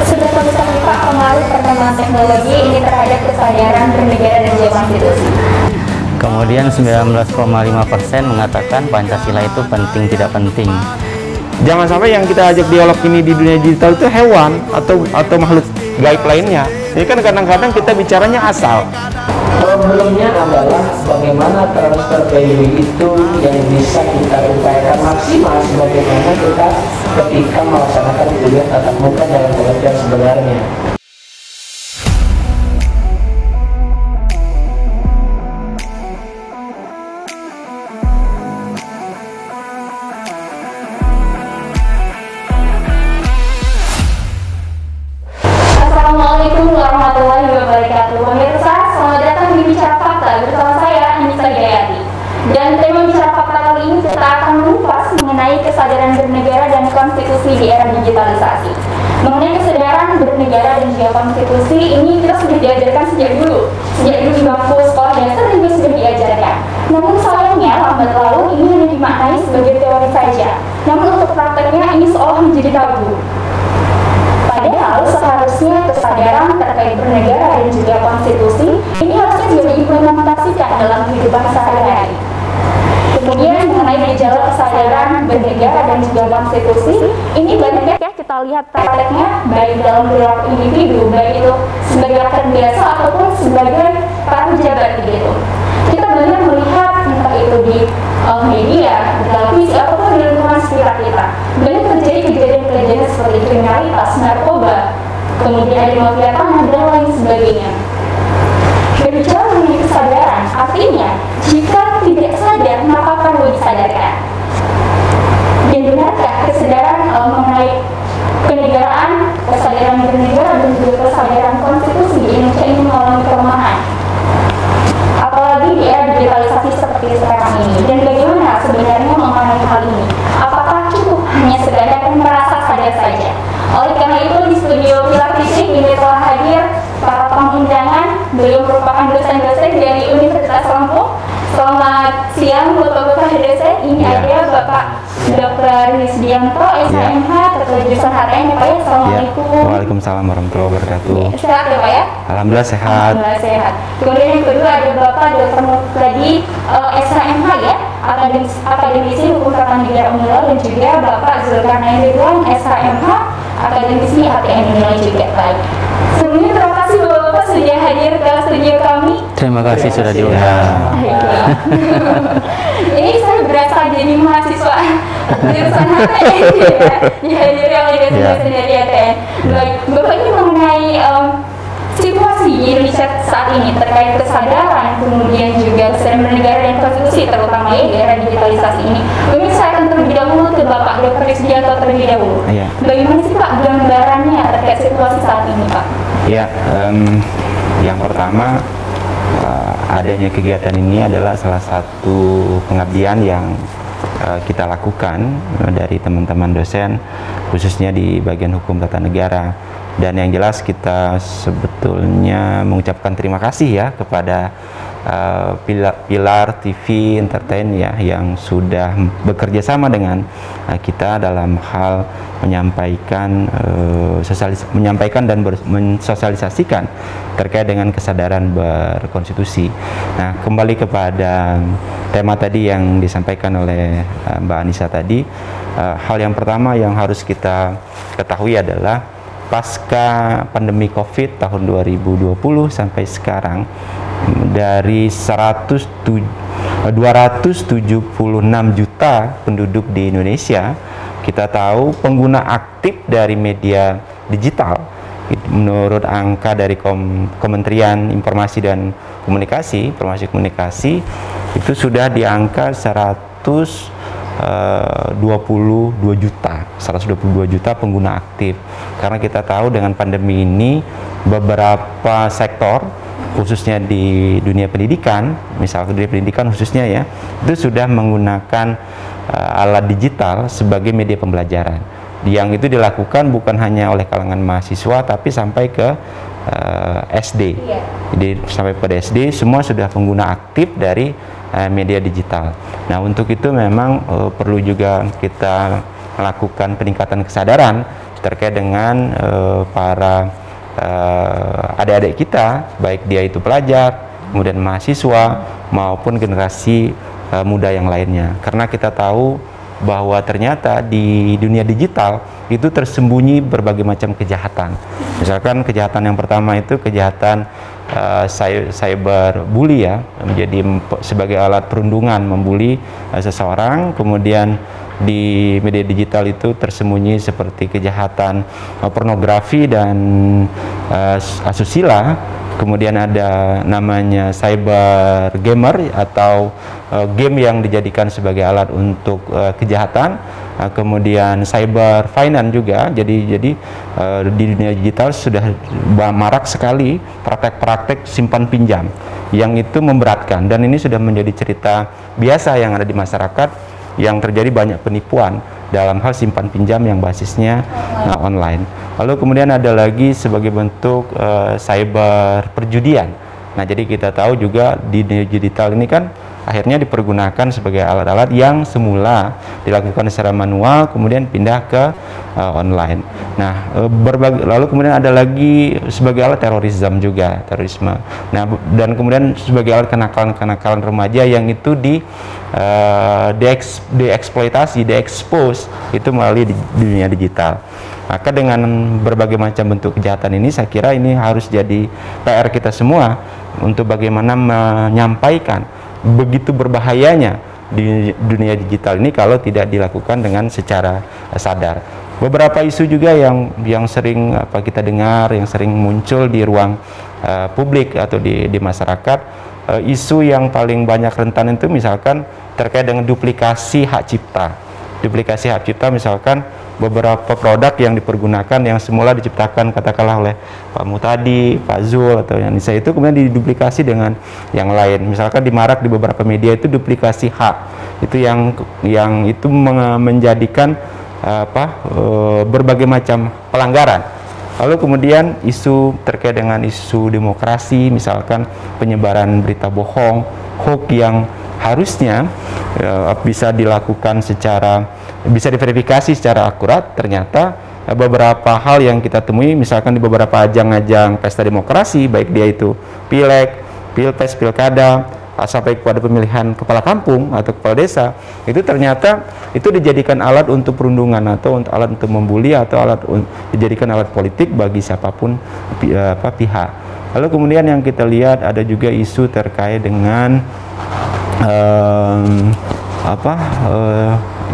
Sudah bisa Pak pengaruh perkembangan teknologi ini terhadap kesadaran bernegara dan juga konstitusi. Kemudian 19,5% mengatakan Pancasila itu penting tidak penting. Jangan sampai yang kita ajak dialog ini di dunia digital itu hewan atau makhluk gaib lainnya. Ini kan kadang-kadang kita bicaranya asal. Problemnya adalah bagaimana transfer value itu yang bisa kita upayakan maksimal sebagaimana kita ketika melaksanakan kuliah tatap muka dalam pengertian sebenarnya. Assalamualaikum warahmatullahi wabarakatuh. Pemirsa, selamat datang di Bicara Fakta bersama saya Anissa Gayati. Dan tema Bicara Fakta kali ini kita akan mengupas mengenai kesadaran bernegara dan konstitusi di era digitalisasi. Mengenai kesadaran bernegara dan juga konstitusi ini kita sudah diajarkan sejak dulu di bangku sekolah dasar juga sudah diajarkan. Namun sayangnya lambat laun ini hanya dimaknai sebagai teori saja. Namun untuk prakteknya ini seolah menjadi tabu. Padahal seharusnya kesadaran terkait bernegara dan juga konstitusi ini harusnya juga diimplementasikan dalam kehidupan sehari-hari. Kemudian mengenai gejala kesadaran bernegara dan juga konstitusi ini banyak ya kita lihat prakteknya baik dalam perilaku individu, baik itu sebagai rakyat biasa ataupun sebagai para pejabat begitu. Kita banyak melihat entah itu di media, di televisi ataupun di lingkungan sekitar kita. Banyak terjadi kejadian-kejadian seperti kriminalitas, narkoba, kemudian ada mafia tanah dan lain sebagainya. Berbicara mengenai kesadaran, artinya jika tidak sadar maka perlu disadarkan. Dan benarkah kesadaran mengenai kenegaraan, kesadaran bernegara dan juga kesadaran konstitusi di Indonesia ini mengalami kelemahan? Apalagi di era digitalisasi seperti sekarang ini. Dan bagaimana sebenarnya mengenai hal ini? Apakah cukup hanya sekadar merasa sadar saja? Oleh karena itu di studio Pilar Fisik ini telah hadir para tamu undangan. Beliau merupakan dosen-dosen dari Universitas Lampung. Selamat siang Bapak-Bapak dosen. Ini ada Bapak Dr. Rizdianto, SHMH, Ketua Jurusan HTN ya Pak ya. Assalamualaikum. Waalaikumsalam warahmatullahi wabarakatuh. Sehat ya Pak ya? Alhamdulillah sehat. Alhamdulillah sehat. Kemudian yang kedua ada Bapak Dr. Muftadi, SHMH ya, Akademisi Hukum Tata Negara Unila, dan juga Bapak Zulkarnain Ridwan, SHMH, Akademisi HTN Unila juga. Baik. Sebelumnya terima kasih Bapak-Bapak sudah hadir ke studio kami. Terima kasih sudah diundang. Ini saya berasa jadi mahasiswa jurusan HTN ya, dihadiri oleh dosen-dosen dari HTN. Baik, Bapak ini mengenai situasi di Indonesia saat ini terkait kesadaran, kemudian juga kesadaran bernegara dan konstitusi, terutama ya di era digitalisasi ini. Mungkin saya akan terlebih dahulu ke Bapak Dr. Rizdianto terlebih dahulu. Bagaimana sih Pak gambarannya terkait situasi saat ini Pak? Ya, yang pertama adanya kegiatan ini adalah salah satu pengabdian yang kita lakukan dari teman-teman dosen, khususnya di bagian hukum tata negara. Dan yang jelas kita sebetulnya mengucapkan terima kasih ya kepada Pilar TV Entertain ya yang sudah bekerja sama dengan kita dalam hal menyampaikan dan mensosialisasikan terkait dengan kesadaran berkonstitusi. Nah, kembali kepada tema tadi yang disampaikan oleh Mbak Anissa tadi, hal yang pertama yang harus kita ketahui adalah pasca pandemi COVID tahun 2020 sampai sekarang, dari 276 juta penduduk di Indonesia, kita tahu pengguna aktif dari media digital menurut angka dari Kementerian Informasi dan Komunikasi itu sudah di angka 122 juta pengguna aktif. Karena kita tahu dengan pandemi ini beberapa sektor khususnya di dunia pendidikan, misalnya dunia pendidikan khususnya ya, itu sudah menggunakan alat digital sebagai media pembelajaran. Yang itu dilakukan bukan hanya oleh kalangan mahasiswa tapi sampai ke SD. Jadi sampai pada SD semua sudah pengguna aktif dari media digital. Nah, untuk itu memang perlu juga kita melakukan peningkatan kesadaran terkait dengan para adik-adik kita, baik dia itu pelajar, kemudian mahasiswa maupun generasi muda yang lainnya. Karena kita tahu bahwa ternyata di dunia digital itu tersembunyi berbagai macam kejahatan. Misalkan kejahatan yang pertama itu kejahatan cyberbully ya, menjadi sebagai alat perundungan membuli seseorang. Kemudian di media digital itu tersembunyi seperti kejahatan pornografi dan asusila. Kemudian ada namanya cyber gamer atau game yang dijadikan sebagai alat untuk kejahatan. Kemudian cyber finance juga. Jadi di dunia digital sudah marak sekali praktek-praktek simpan pinjam yang itu memberatkan, dan ini sudah menjadi cerita biasa yang ada di masyarakat, yang terjadi banyak penipuan dalam hal simpan pinjam yang basisnya online. Lalu kemudian ada lagi sebagai bentuk cyber perjudian. Nah, jadi kita tahu juga di digital ini kan akhirnya dipergunakan sebagai alat-alat yang semula dilakukan secara manual kemudian pindah ke online. Nah, lalu kemudian ada lagi sebagai alat terorisme juga, terorisme. Nah, dan kemudian sebagai alat kenakalan remaja yang itu dieksploitasi, diekspos itu melalui dunia digital. Maka dengan berbagai macam bentuk kejahatan ini, saya kira ini harus jadi PR kita semua untuk bagaimana menyampaikan begitu berbahayanya di dunia digital ini kalau tidak dilakukan dengan secara sadar. Beberapa isu juga yang sering kita dengar, yang sering muncul di ruang publik atau di masyarakat, isu yang paling banyak rentan itu misalkan terkait dengan duplikasi hak cipta. Duplikasi hak cipta misalkan beberapa produk yang dipergunakan yang semula diciptakan katakanlah oleh Pak Mutadi, Pak Zul atau yang saya itu kemudian diduplikasi dengan yang lain. Misalkan dimarak di beberapa media itu duplikasi hak. Itu yang itu menjadikan berbagai macam pelanggaran. Lalu kemudian isu terkait dengan isu demokrasi, misalkan penyebaran berita bohong, hoax yang harusnya bisa dilakukan bisa diverifikasi secara akurat, ternyata beberapa hal yang kita temui misalkan di beberapa ajang-ajang pesta demokrasi, baik dia itu pileg, pilpres, pilkada, sampai kepada pemilihan kepala kampung atau kepala desa, itu ternyata itu dijadikan alat untuk perundungan atau alat untuk membuli atau dijadikan alat politik bagi siapapun pihak. Lalu kemudian yang kita lihat ada juga isu terkait dengan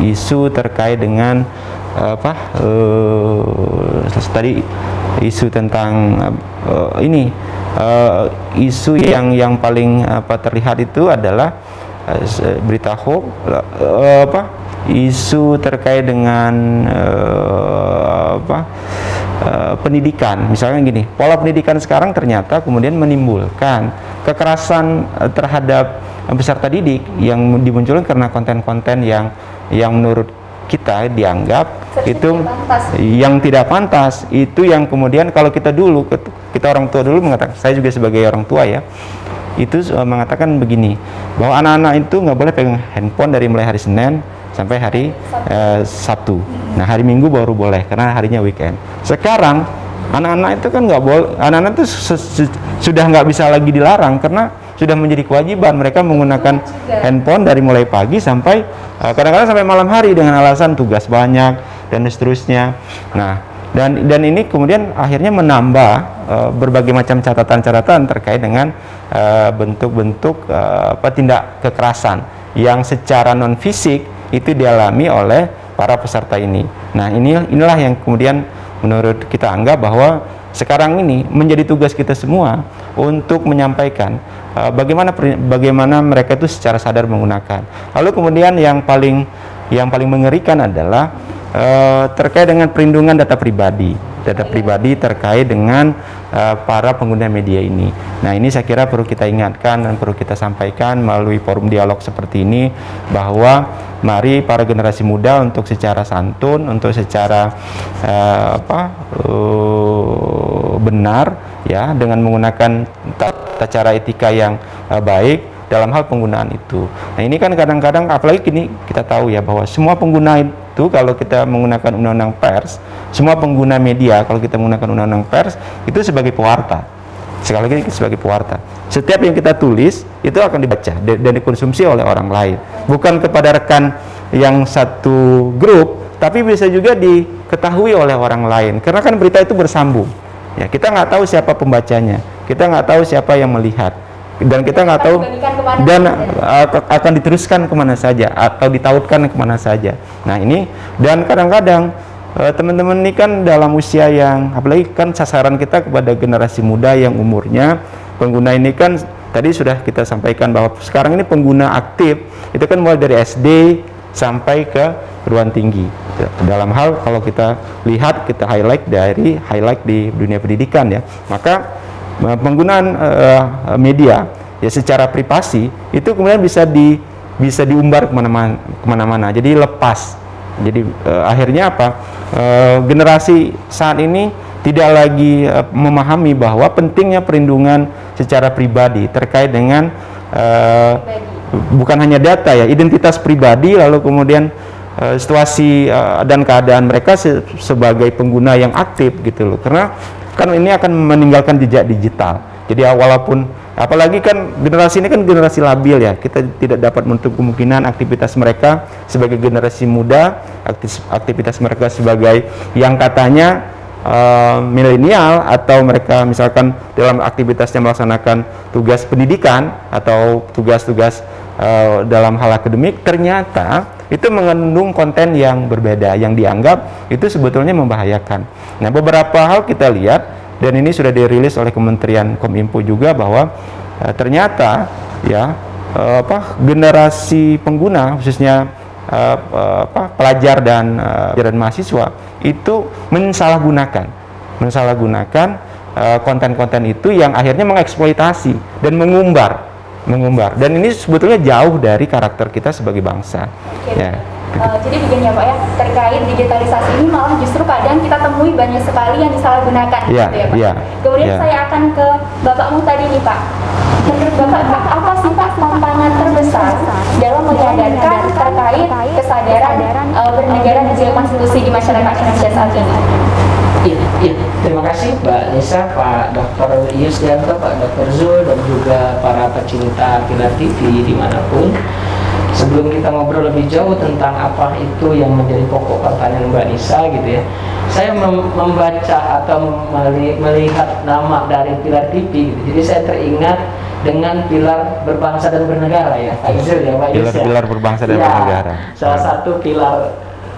isu terkait dengan tadi isu tentang isu yang paling terlihat itu adalah berita hoax, isu terkait dengan pendidikan. Misalnya gini, pola pendidikan sekarang ternyata kemudian menimbulkan kekerasan terhadap peserta didik yang dimunculkan karena konten-konten yang menurut kita dianggap itu yang tidak pantas. Itu yang kemudian kalau kita orang tua dulu mengatakan, saya juga sebagai orang tua ya, itu mengatakan begini, bahwa anak-anak itu nggak boleh pegang handphone dari mulai hari Senin sampai hari Sabtu. Nah, hari Minggu baru boleh karena harinya weekend. Sekarang anak-anak itu kan nggak boleh, anak-anak itu sudah nggak bisa lagi dilarang karena sudah menjadi kewajiban mereka menggunakan handphone dari mulai pagi sampai kadang-kadang sampai malam hari dengan alasan tugas banyak dan seterusnya. Nah, dan ini kemudian akhirnya menambah berbagai macam catatan-catatan terkait dengan bentuk-bentuk tindak kekerasan yang secara non fisik itu dialami oleh para peserta ini. Nah, inilah yang kemudian menurut kita anggap bahwa sekarang ini menjadi tugas kita semua untuk menyampaikan bagaimana mereka itu secara sadar menggunakan. Lalu kemudian yang paling mengerikan adalah terkait dengan perlindungan data pribadi terkait dengan para pengguna media ini. Nah, ini saya kira perlu kita ingatkan dan perlu kita sampaikan melalui forum dialog seperti ini, bahwa mari para generasi muda untuk secara santun, untuk secara benar ya, dengan menggunakan tata cara etika yang baik dalam hal penggunaan itu. Nah, ini kan kadang-kadang apalagi kini kita tahu ya bahwa semua pengguna itu kalau kita menggunakan undang-undang pers, semua pengguna media kalau kita menggunakan undang-undang pers itu sebagai pewarta. Sekali lagi sebagai pewarta. Setiap yang kita tulis itu akan dibaca dan dikonsumsi oleh orang lain. Bukan kepada rekan yang satu grup, tapi bisa juga diketahui oleh orang lain. Karena kan berita itu bersambung. Ya, kita nggak tahu siapa pembacanya, kita nggak tahu siapa yang melihat, dan kita nggak tahu dan akan diteruskan kemana saja atau ditautkan kemana saja. Nah ini, dan kadang-kadang teman-teman ini kan dalam usia yang, apalagi kan sasaran kita kepada generasi muda yang umurnya pengguna ini kan tadi sudah kita sampaikan bahwa sekarang ini pengguna aktif itu kan mulai dari SD sampai ke perguruan tinggi. Dalam hal kalau kita lihat, kita highlight di dunia pendidikan ya, maka penggunaan media ya secara privasi itu kemudian bisa diumbar kemana-mana, jadi lepas. Jadi akhirnya apa? Generasi saat ini tidak lagi memahami bahwa pentingnya perlindungan secara pribadi terkait dengan bukan hanya data ya, identitas pribadi, lalu kemudian situasi dan keadaan mereka sebagai pengguna yang aktif gitu loh. Karena kan ini akan meninggalkan jejak digital. Jadi walaupun apalagi kan generasi ini kan generasi labil ya, kita tidak dapat menutup kemungkinan aktivitas mereka sebagai generasi muda, aktivitas mereka sebagai yang katanya milenial, atau mereka misalkan dalam aktivitasnya melaksanakan tugas pendidikan atau tugas-tugas dalam hal akademik, ternyata itu mengandung konten yang berbeda yang dianggap itu sebetulnya membahayakan. Nah, beberapa hal kita lihat, dan ini sudah dirilis oleh Kementerian Kominfo juga, bahwa ternyata ya generasi pengguna khususnya pelajar dan mahasiswa itu mensalahgunakan konten-konten itu yang akhirnya mengeksploitasi dan mengumbar, dan ini sebetulnya jauh dari karakter kita sebagai bangsa. Oke. Ya. Jadi begini ya Pak ya, terkait digitalisasi ini malah justru kadang kita temui banyak sekali yang disalahgunakan gitu ya Pak. Ya, Kemudian ya. saya akan ke Bapakmu tadi nih Pak. Menurut Bapak, apa sih Pak tantangan terbesar dalam menyadarkan terkait kesadaran bernegara dan juga konstitusi di masyarakat Indonesia saat ini? Iya, terima kasih Mbak Nisa, Pak Dr. Yusdianto, Pak Dr. Zul, dan juga para pecinta Pilar TV dimanapun. Sebelum kita ngobrol lebih jauh tentang apa itu yang menjadi pokok pertanyaan Mbak Nisa gitu ya, saya membaca atau melihat nama dari Pilar TV gitu. Jadi saya teringat dengan pilar berbangsa dan bernegara ya, Pak Zul ya, Pak Yus ya. Pilar berbangsa dan bernegara. Salah satu pilar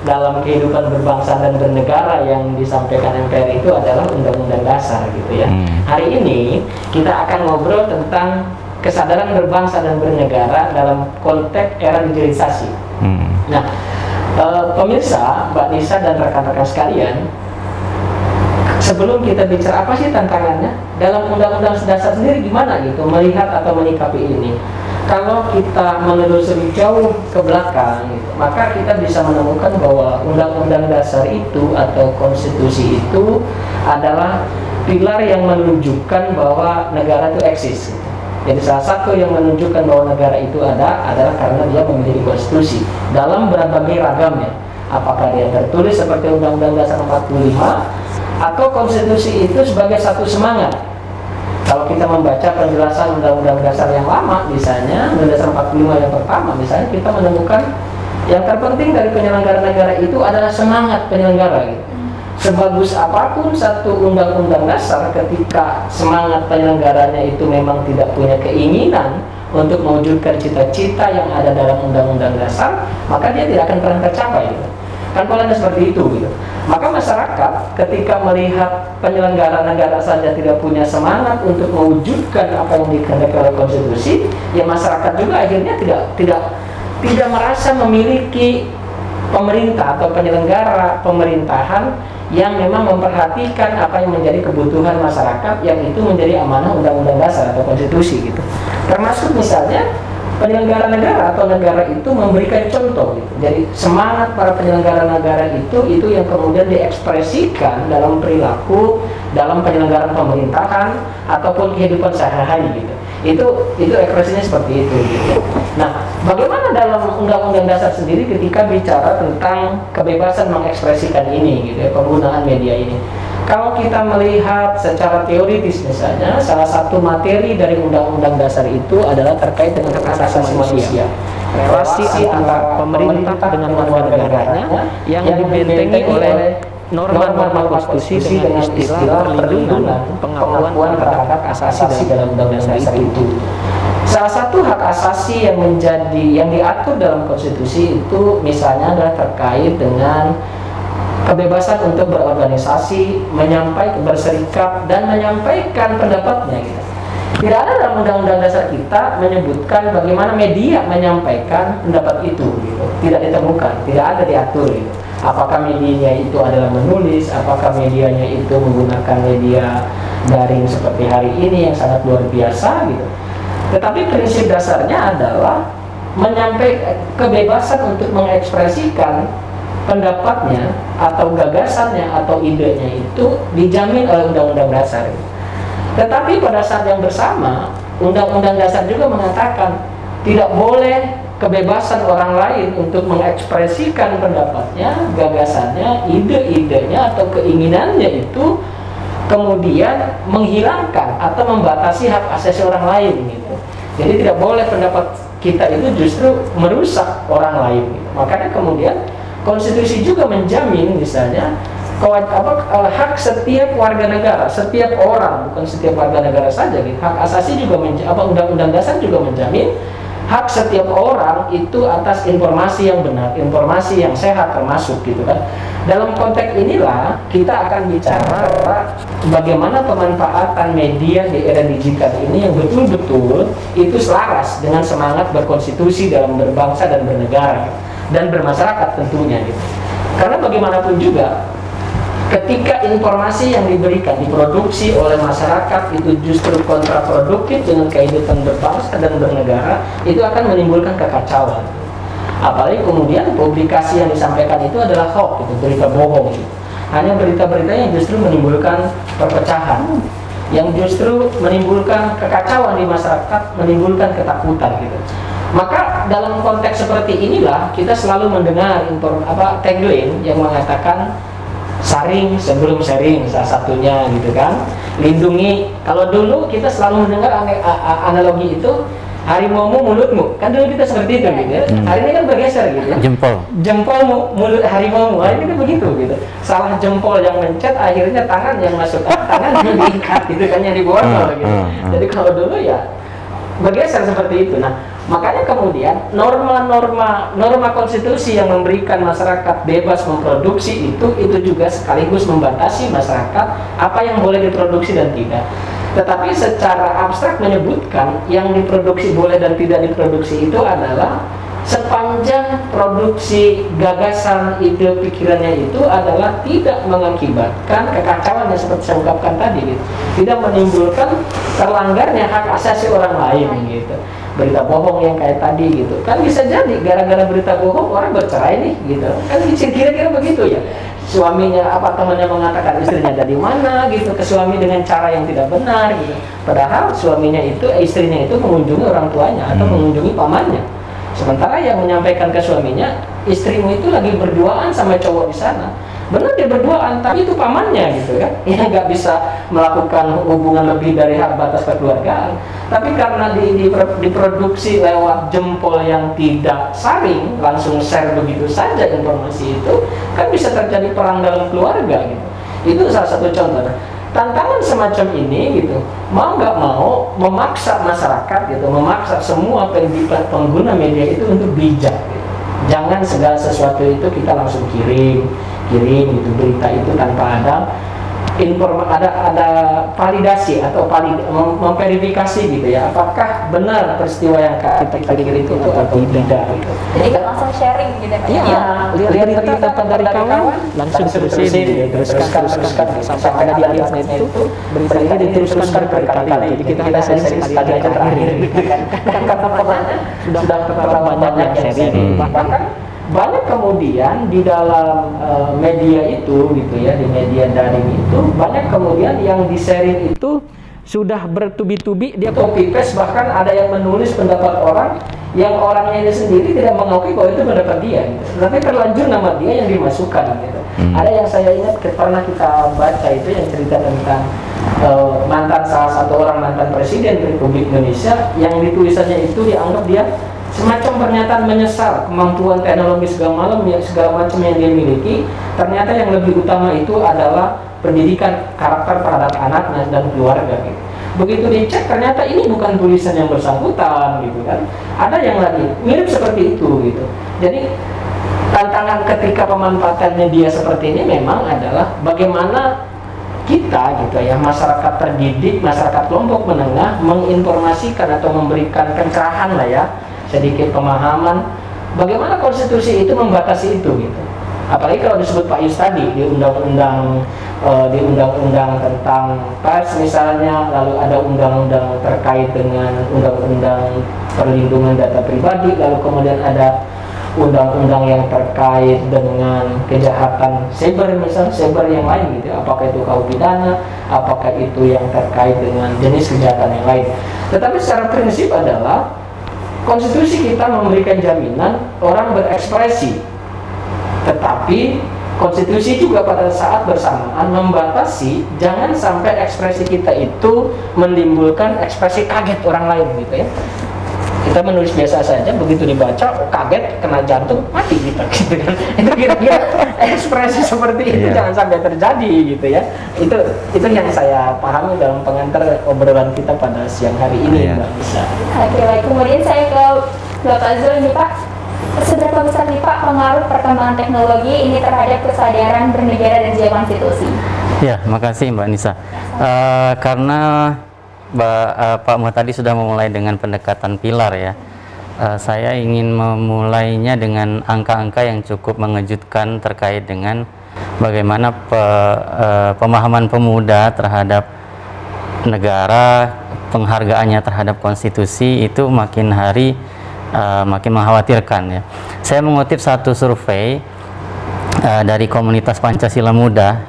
dalam kehidupan berbangsa dan bernegara yang disampaikan MPR itu adalah Undang-Undang Dasar gitu ya. Hari ini kita akan ngobrol tentang kesadaran berbangsa dan bernegara dalam konteks era digitalisasi. Nah, pemirsa, Mbak Nisa dan rekan-rekan sekalian, sebelum kita bicara apa sih tantangannya dalam Undang-Undang Dasar sendiri, gimana gitu melihat atau menyikapi ini? Kalau kita menelusuri jauh ke belakang gitu, maka kita bisa menemukan bahwa Undang-Undang Dasar itu atau konstitusi itu adalah pilar yang menunjukkan bahwa negara itu eksis gitu. Jadi salah satu yang menunjukkan bahwa negara itu adalah karena dia memiliki konstitusi dalam berbagai ragamnya. Apakah dia tertulis seperti Undang-Undang Dasar 45 atau konstitusi itu sebagai satu semangat. Kalau kita membaca penjelasan Undang-Undang Dasar yang lama, misalnya Undang-Undang Dasar 45 yang pertama, misalnya kita menemukan yang terpenting dari penyelenggara negara itu adalah semangat penyelenggara gitu. Sebagus apapun satu undang-undang dasar, ketika semangat penyelenggaranya itu memang tidak punya keinginan untuk mewujudkan cita-cita yang ada dalam undang-undang dasar, maka dia tidak akan pernah tercapai gitu. Kan polanya seperti itu gitu. Maka masyarakat ketika melihat penyelenggara negara saja tidak punya semangat untuk mewujudkan apa yang dikehendaki oleh konstitusi, ya masyarakat juga akhirnya tidak merasa memiliki pemerintah atau penyelenggara pemerintahan yang memang memperhatikan apa yang menjadi kebutuhan masyarakat, yang itu menjadi amanah Undang-Undang Dasar atau konstitusi gitu. Termasuk misalnya penyelenggara negara atau negara itu memberikan contoh gitu. Jadi semangat para penyelenggara negara itu yang kemudian diekspresikan dalam perilaku, dalam penyelenggaraan pemerintahan ataupun kehidupan sehari-hari gitu. Itu ekspresinya seperti itu gitu. Nah, Bagaimana dalam Undang-Undang Dasar sendiri ketika bicara tentang kebebasan mengekspresikan ini, gitu ya, penggunaan media ini? Kalau kita melihat secara teoritis misalnya, salah satu materi dari Undang-Undang Dasar itu adalah terkait dengan hak asasi manusia, relasi antara pemerintah dengan warga negaranya yang dibentengi oleh norma-norma konstitusi dengan istilah perlindungan pengakuan terhadap hak asasi dalam Undang-Undang Dasar itu. Salah satu hak asasi yang diatur dalam konstitusi itu misalnya adalah terkait dengan kebebasan untuk berorganisasi, menyampaikan, berserikat, dan menyampaikan pendapatnya. Gitu. Tidak ada dalam Undang-Undang Dasar kita menyebutkan bagaimana media menyampaikan pendapat itu. Gitu. Tidak ditemukan, tidak ada diatur. Gitu. Apakah medianya itu adalah menulis, apakah medianya itu menggunakan media daring seperti hari ini yang sangat luar biasa. Gitu. Tetapi prinsip dasarnya adalah menyampaikan kebebasan untuk mengekspresikan pendapatnya atau gagasannya atau idenya itu dijamin oleh Undang-Undang Dasar. Tetapi pada saat yang bersama, Undang-Undang Dasar juga mengatakan tidak boleh kebebasan orang lain untuk mengekspresikan pendapatnya, gagasannya, ide-idenya atau keinginannya itu kemudian menghilangkan atau membatasi hak asasi orang lain gitu. Jadi tidak boleh pendapat kita itu justru merusak orang lain gitu. Makanya kemudian konstitusi juga menjamin misalnya hak setiap warga negara, setiap orang, bukan setiap warga negara saja gitu. Hak asasi juga Undang-Undang Dasar juga menjamin hak setiap orang itu atas informasi yang benar, informasi yang sehat termasuk gitu kan. Dalam konteks inilah kita akan bicara bagaimana pemanfaatan media di era digital ini yang betul-betul itu selaras dengan semangat berkonstitusi dalam berbangsa dan bernegara dan bermasyarakat tentunya gitu. Karena bagaimanapun juga ketika informasi yang diberikan diproduksi oleh masyarakat itu justru kontraproduktif dengan kehidupan berbangsa dan bernegara, itu akan menimbulkan kekacauan. Apalagi kemudian publikasi yang disampaikan itu adalah hoax, itu berita bohong gitu. Hanya berita-berita yang justru menimbulkan perpecahan, yang justru menimbulkan kekacauan di masyarakat, menimbulkan ketakutan gitu. Maka dalam konteks seperti inilah kita selalu mendengar tagline yang mengatakan saring sebelum sharing, salah satunya gitu kan. Lindungi, kalau dulu kita selalu mendengar analogi itu harimaumu mulutmu, kan dulu kita seperti itu gitu ya. Hari ini kan bergeser gitu ya. Jempolmu mulut harimaumu, hari ini kan begitu gitu. Salah jempol yang mencet, akhirnya tangan yang masuk tangan yang diikat gitu kan, yang diborgol gitu. Jadi kalau dulu ya bergeser seperti itu. Nah, makanya kemudian norma konstitusi yang memberikan masyarakat bebas memproduksi itu juga sekaligus membatasi masyarakat apa yang boleh diproduksi dan tidak. Tetapi secara abstrak menyebutkan yang diproduksi boleh dan tidak diproduksi itu adalah sepanjang produksi gagasan, ide, pikirannya itu adalah tidak mengakibatkan kekacauan yang seperti saya ungkapkan tadi gitu. Tidak menimbulkan terlanggarnya hak asasi orang lain gitu. Berita bohong yang kayak tadi gitu. Kan bisa jadi gara-gara berita bohong orang bercerai nih gitu. Kan kira-kira begitu ya. Suaminya temannya mengatakan istrinya ada di mana gitu ke suami dengan cara yang tidak benar gitu. Padahal istrinya itu mengunjungi orang tuanya atau mengunjungi pamannya. Sementara yang menyampaikan ke suaminya, istrimu itu lagi berduaan sama cowok di sana. Benar dia berduaan, tapi itu pamannya gitu kan, yang nggak bisa melakukan hubungan lebih dari hak batas kekeluargaan. Tapi karena diproduksi lewat jempol yang tidak saring, langsung share begitu saja informasi itu, kan bisa terjadi perang dalam keluarga gitu. Itu salah satu contoh. Tantangan semacam ini gitu, mau nggak mau memaksa masyarakat gitu, memaksa semua pengguna media itu untuk bijak gitu. Jangan segala sesuatu itu kita langsung kirim gitu berita itu tanpa ada validasi atau memverifikasi gitu ya, apakah benar peristiwa yang kita kirim itu atau tidak gitu. Jadi nggak langsung sharing gitu kan? Iya, lihat dapat dari kawan langsung terusin, teruskan sampai ada di akhirnya itu berita ini diteruskan berkali-kali. Jadi kita hanya sharing sekali aja terakhir. Kan karena sudah terlalu banyak yang sharing. Bahkan banyak kemudian di dalam media itu gitu ya, di media daring itu banyak kemudian yang di sharing itu sudah bertubi-tubi dia copy paste, bahkan ada yang menulis pendapat orang yang orangnya ini sendiri tidak mengakui bahwa itu pendapat dia gitu. Tapi terlanjur nama dia yang dimasukkan gitu. Ada yang saya ingat pernah kita baca itu yang cerita tentang mantan salah satu orang mantan presiden Republik Indonesia yang di tulisannya itu dianggap dia semacam pernyataan menyesal kemampuan teknologi segala macam yang dia miliki, ternyata yang lebih utama itu adalah pendidikan karakter terhadap anaknya dan keluarga gitu. Begitu dicek ternyata ini bukan tulisan yang bersangkutan gitu kan. Ada yang lagi mirip seperti itu gitu. Jadi tantangan ketika pemanfaatannya dia seperti ini memang adalah bagaimana kita gitu ya, masyarakat terdidik, masyarakat kelompok menengah menginformasikan atau memberikan pencerahan lah ya, sedikit pemahaman bagaimana konstitusi itu membatasi itu gitu. Apalagi kalau disebut Pak Yus tadi di undang-undang tentang pers misalnya, lalu ada undang-undang terkait dengan undang-undang perlindungan data pribadi, lalu kemudian ada undang-undang yang terkait dengan kejahatan cyber misalnya, cyber yang lain gitu, apakah itu KUH pidana, apakah itu yang terkait dengan jenis kejahatan yang lain. Tetapi secara prinsip adalah konstitusi kita memberikan jaminan orang berekspresi, tetapi konstitusi juga pada saat bersamaan membatasi jangan sampai ekspresi kita itu menimbulkan ekspresi kaget orang lain gitu ya. Kita menulis biasa saja, begitu dibaca kaget, kena jantung, mati kita gitu kan. Itu kira-kira ekspresi seperti itu jangan sampai terjadi gitu ya. Itu yang saya pahami dalam pengantar obrolan kita pada siang hari ini, Mbak Nisa. Oke, baik. Kemudian saya ke Bapak Zul nih Pak. Seberapa besar nih Pak pengaruh perkembangan teknologi ini terhadap kesadaran bernegara dan jiwa konstitusi? Ya, makasih Mbak Nisa. Karena Pak Muh tadi sudah memulai dengan pendekatan pilar ya. Saya ingin memulainya dengan angka-angka yang cukup mengejutkan terkait dengan bagaimana pemahaman pemuda terhadap negara, penghargaannya terhadap konstitusi itu makin hari makin mengkhawatirkan ya. Saya mengutip satu survei dari komunitas Pancasila Muda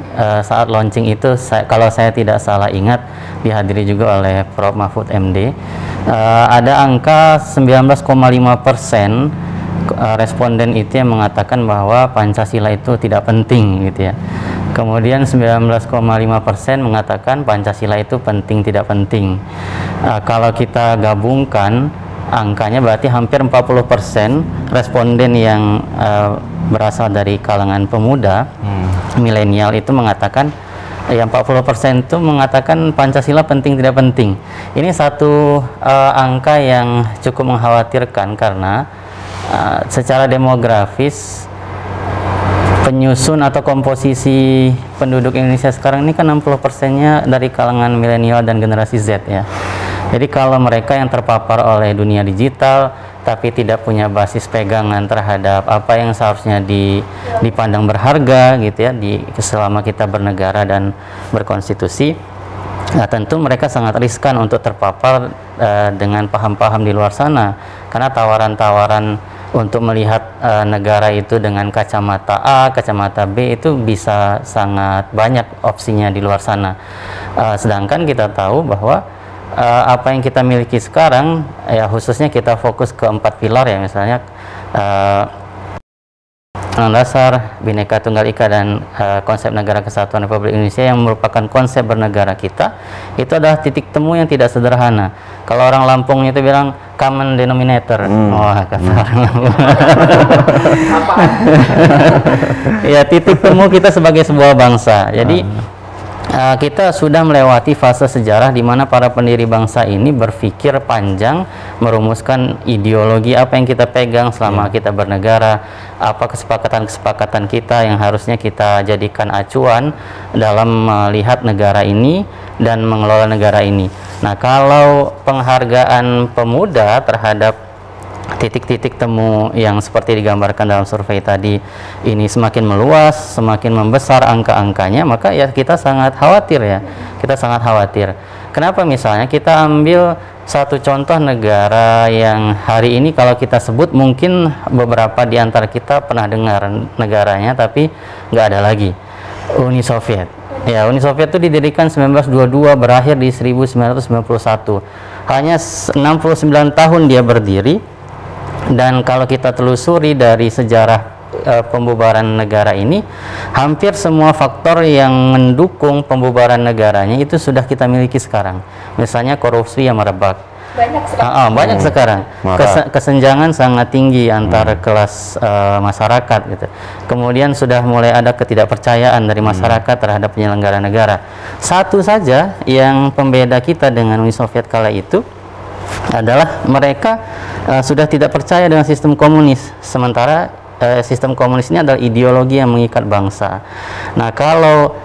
saat launching itu, kalau saya tidak salah ingat dihadiri juga oleh Prof. Mahfud MD, ada angka 19,5% responden itu yang mengatakan bahwa Pancasila itu tidak penting gitu ya. Kemudian 19,5% mengatakan Pancasila itu penting tidak penting. Kalau kita gabungkan angkanya berarti hampir 40% responden yang berasal dari kalangan pemuda milenial itu mengatakan yang 40% itu mengatakan Pancasila penting tidak penting. Ini satu angka yang cukup mengkhawatirkan karena secara demografis penyusun atau komposisi penduduk Indonesia sekarang ini kan 60%-nya dari kalangan milenial dan generasi Z ya. Jadi kalau mereka yang terpapar oleh dunia digital tapi tidak punya basis pegangan terhadap apa yang seharusnya dipandang berharga gitu ya selama kita bernegara dan berkonstitusi, nah tentu mereka sangat riskan untuk terpapar dengan paham-paham di luar sana, karena tawaran-tawaran untuk melihat negara itu dengan kacamata A, kacamata B itu bisa sangat banyak opsinya di luar sana. Sedangkan kita tahu bahwa apa yang kita miliki sekarang ya khususnya kita fokus ke 4 pilar ya, misalnya Undang-Undang Dasar, Bhinneka Tunggal Ika, dan konsep Negara Kesatuan Republik Indonesia yang merupakan konsep bernegara kita, itu adalah titik temu yang tidak sederhana. Kalau orang Lampung itu bilang common denominator. Wah, kata orang Lampung. Ya, titik temu kita sebagai sebuah bangsa. Jadi kita sudah melewati fase sejarah di mana para pendiri bangsa ini berpikir panjang, merumuskan ideologi apa yang kita pegang selama kita bernegara, apa kesepakatan-kesepakatan kita yang harusnya kita jadikan acuan dalam melihat negara ini dan mengelola negara ini. Nah, kalau penghargaan pemuda terhadap titik-titik temu yang seperti digambarkan dalam survei tadi ini semakin meluas, semakin membesar angka-angkanya, maka ya kita sangat khawatir ya. Kita sangat khawatir. Kenapa? Misalnya kita ambil satu contoh negara yang hari ini kalau kita sebut mungkin beberapa di antara kita pernah dengar negaranya tapi nggak ada lagi. Uni Soviet. Ya, Uni Soviet itu didirikan 1922, berakhir di 1991. Hanya 69 tahun dia berdiri. Dan kalau kita telusuri dari sejarah pembubaran negara ini, hampir semua faktor yang mendukung pembubaran negaranya itu sudah kita miliki sekarang. Misalnya korupsi yang merebak. Banyak sekali. Banyak sekarang. Kesenjangan sangat tinggi antara kelas masyarakat gitu. Kemudian sudah mulai ada ketidakpercayaan dari masyarakat terhadap penyelenggara negara. Satu saja yang pembeda kita dengan Uni Soviet kala itu adalah mereka sudah tidak percaya dengan sistem komunis, sementara sistem komunis ini adalah ideologi yang mengikat bangsa. Nah, kalau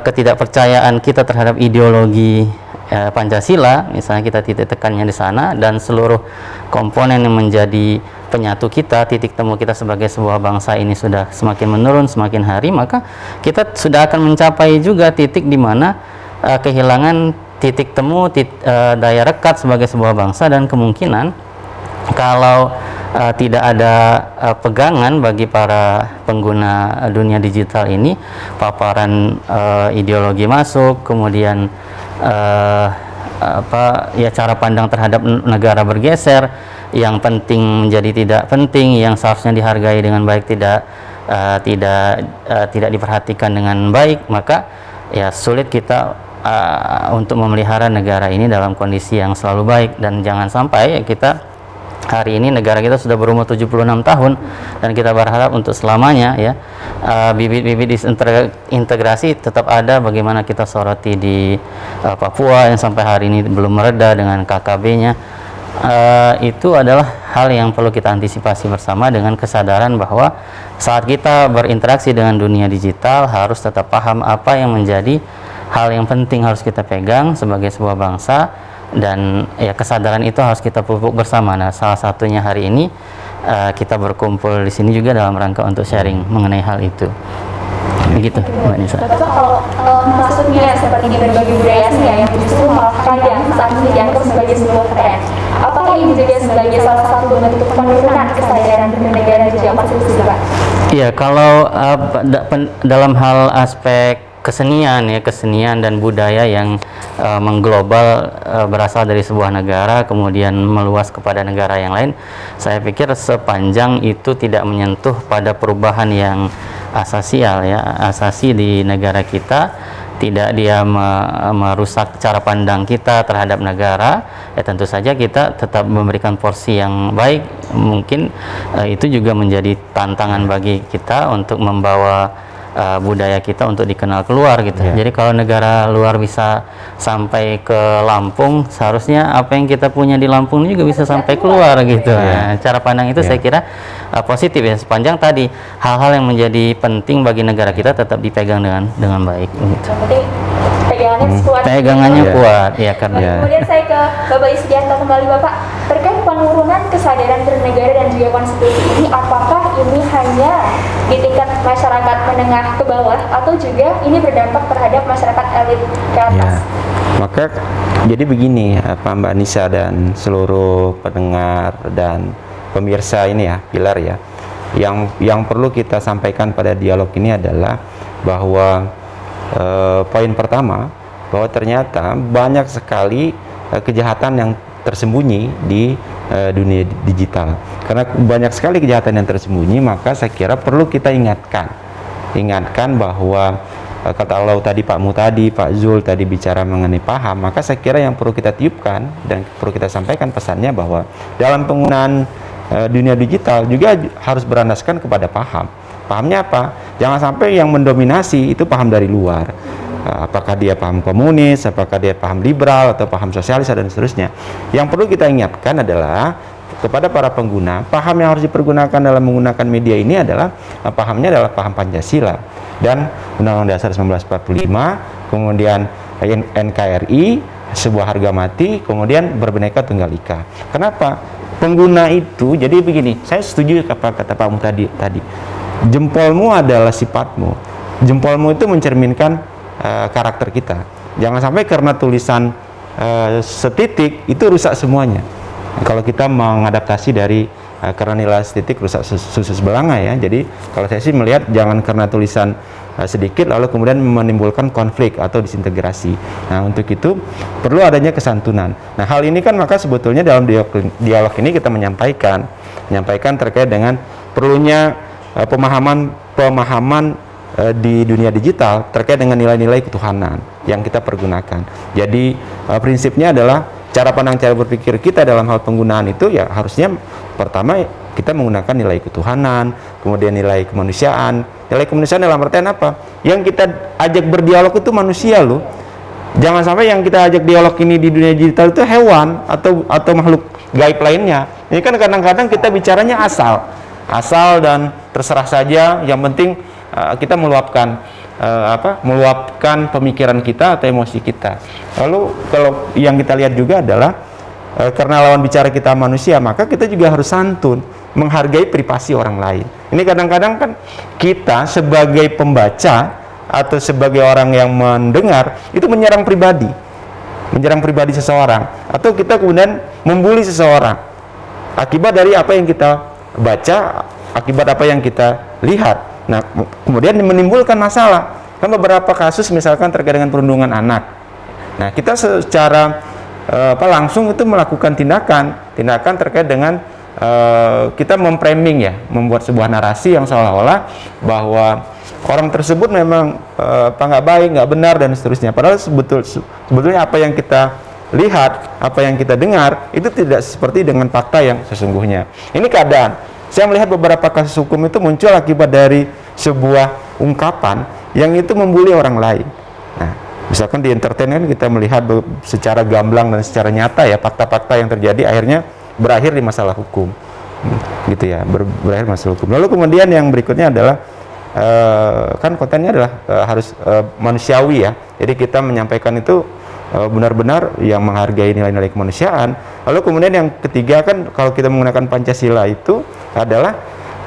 ketidakpercayaan kita terhadap ideologi Pancasila, misalnya kita titik tekannya di sana, dan seluruh komponen yang menjadi penyatu kita, titik temu kita sebagai sebuah bangsa ini sudah semakin menurun semakin hari, maka kita sudah akan mencapai juga titik di mana kehilangan titik temu daya rekat sebagai sebuah bangsa, dan kemungkinan kalau tidak ada pegangan bagi para pengguna dunia digital ini, paparan ideologi masuk, kemudian cara pandang terhadap negara bergeser, yang penting menjadi tidak penting, yang seharusnya dihargai dengan baik tidak diperhatikan dengan baik, maka ya sulit kita untuk memelihara negara ini dalam kondisi yang selalu baik. Dan jangan sampai kita hari ini, negara kita sudah berumur 76 tahun dan kita berharap untuk selamanya ya bibit-bibit disintegrasi tetap ada. Bagaimana kita soroti di Papua yang sampai hari ini belum mereda dengan KKB-nya, itu adalah hal yang perlu kita antisipasi bersama, dengan kesadaran bahwa saat kita berinteraksi dengan dunia digital harus tetap paham apa yang menjadi hal yang penting harus kita pegang sebagai sebuah bangsa, dan ya kesadaran itu harus kita pupuk bersama. Nah, salah satunya hari ini kita berkumpul di sini juga dalam rangka untuk sharing mengenai hal itu. Begitu, Mbak Nisa. Bapak, kalau maksudnya seperti di berbagai budaya sih ya, yang justru malah kadang saat ini dianggap sebagai sebuah tren, apakah ini juga sebagai salah satu bentuk penurunan kesadaran bernegara di konstitusi, Pak? Iya, kalau dalam hal aspek kesenian dan budaya yang mengglobal, berasal dari sebuah negara kemudian meluas kepada negara yang lain, saya pikir sepanjang itu tidak menyentuh pada perubahan yang asasi di negara kita, tidak dia merusak cara pandang kita terhadap negara, ya tentu saja kita tetap memberikan porsi yang baik. Mungkin itu juga menjadi tantangan bagi kita untuk membawa budaya kita untuk dikenal keluar gitu. Jadi kalau negara luar bisa sampai ke Lampung, seharusnya apa yang kita punya di Lampung juga bisa sampai keluar gitu. Nah, cara pandang itu saya kira positif ya, sepanjang tadi hal-hal yang menjadi penting bagi negara kita tetap dipegang dengan baik gitu. Pegangannya kuat ya, karena kemudian saya ke Bapak Isdianto kembali. Bapak, terkait penurunan kesadaran bernegara dan juga konstitusi ini, apakah ini hanya di tingkat masyarakat menengah ke bawah atau juga ini berdampak terhadap masyarakat elit ke atas? Maka jadi begini, Mbak Nisa dan seluruh pendengar dan pemirsa ini ya, Pilar ya, yang perlu kita sampaikan pada dialog ini adalah bahwa poin pertama, bahwa ternyata banyak sekali kejahatan yang tersembunyi di dunia digital. Karena banyak sekali kejahatan yang tersembunyi, maka saya kira perlu kita ingatkan bahwa kalau tadi Pak Mutadi, Pak Zul tadi bicara mengenai paham, maka saya kira yang perlu kita tiupkan dan perlu kita sampaikan pesannya bahwa dalam penggunaan dunia digital juga harus berlandaskan kepada paham. Pahamnya apa? Jangan sampai yang mendominasi itu paham dari luar. Apakah dia paham komunis, apakah dia paham liberal, atau paham sosialis, dan seterusnya. Yang perlu kita ingatkan adalah kepada para pengguna, paham yang harus dipergunakan dalam menggunakan media ini adalah pahamnya adalah paham Pancasila dan Undang-Undang Dasar 1945, kemudian NKRI, sebuah harga mati, kemudian berbineka tunggal ika. Kenapa? Pengguna itu, jadi begini, saya setuju apa kata Pak Mutadi tadi. Jempolmu adalah sifatmu. Jempolmu itu mencerminkan karakter kita. Jangan sampai karena tulisan setitik itu rusak semuanya. Kalau kita mengadaptasi dari karena nilai setitik rusak susu sebelanga ya. Jadi kalau saya sih melihat jangan karena tulisan sedikit lalu kemudian menimbulkan konflik atau disintegrasi. Nah, untuk itu perlu adanya kesantunan. Nah, hal ini kan maka sebetulnya dalam dialog ini kita menyampaikan terkait dengan perlunya pemahaman di dunia digital terkait dengan nilai-nilai ketuhanan yang kita pergunakan. Jadi prinsipnya adalah cara pandang, cara berpikir kita dalam hal penggunaan itu ya harusnya pertama kita menggunakan nilai ketuhanan, kemudian nilai kemanusiaan. Nilai kemanusiaan dalam artian apa? Yang kita ajak berdialog itu manusia loh. Jangan sampai yang kita ajak dialog ini di dunia digital itu hewan atau makhluk gaib lainnya. Ini kan kadang-kadang kita bicaranya asal dan terserah saja. Yang penting kita meluapkan pemikiran kita atau emosi kita. Lalu kalau yang kita lihat juga adalah karena lawan bicara kita manusia, maka kita juga harus santun, menghargai privasi orang lain. Ini kadang-kadang kan kita sebagai pembaca atau sebagai orang yang mendengar itu menyerang pribadi seseorang, atau kita kemudian membuli seseorang akibat dari apa yang kita baca, akibat apa yang kita lihat. Nah, kemudian menimbulkan masalah. Kan beberapa kasus misalkan terkait dengan perundungan anak. Nah, kita secara langsung itu melakukan tindakan terkait dengan kita memframing ya, membuat sebuah narasi yang seolah-olah bahwa orang tersebut memang nggak baik, nggak benar dan seterusnya. Padahal sebetulnya apa yang kita lihat, apa yang kita dengar itu tidak seperti dengan fakta yang sesungguhnya. Ini keadaan. Saya melihat beberapa kasus hukum itu muncul akibat dari sebuah ungkapan yang itu membuli orang lain. Nah, misalkan di entertain kan kita melihat secara gamblang dan secara nyata ya fakta-fakta yang terjadi akhirnya berakhir di masalah hukum, gitu ya, berakhir masalah hukum. Lalu kemudian yang berikutnya adalah kan kontennya adalah harus manusiawi ya. Jadi kita menyampaikan itu benar-benar yang menghargai nilai-nilai kemanusiaan. Lalu kemudian yang ketiga kan kalau kita menggunakan Pancasila itu adalah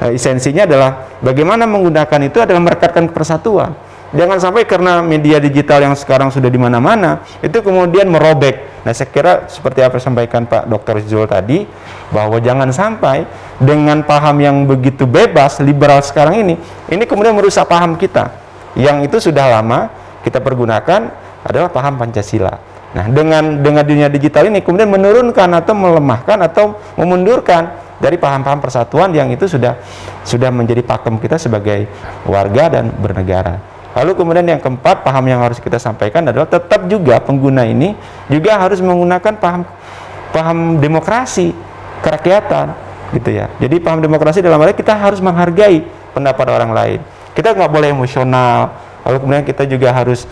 esensinya adalah bagaimana menggunakan itu adalah merekatkan persatuan. Jangan sampai karena media digital yang sekarang sudah di mana-mana itu kemudian merobek. Nah, saya kira seperti apa yang disampaikan Pak Dr. Zul tadi, bahwa jangan sampai dengan paham yang begitu bebas, liberal sekarang ini kemudian merusak paham kita yang itu sudah lama kita pergunakan adalah paham Pancasila. Nah, dengan dunia digital ini kemudian menurunkan atau melemahkan atau memundurkan dari paham-paham persatuan yang itu sudah menjadi pakem kita sebagai warga dan bernegara. Lalu kemudian yang keempat, paham yang harus kita sampaikan adalah tetap juga pengguna ini juga harus menggunakan paham demokrasi kerakyatan, gitu ya. Jadi paham demokrasi dalam arti kita harus menghargai pendapat orang lain. Kita nggak boleh emosional. Lalu kemudian kita juga harus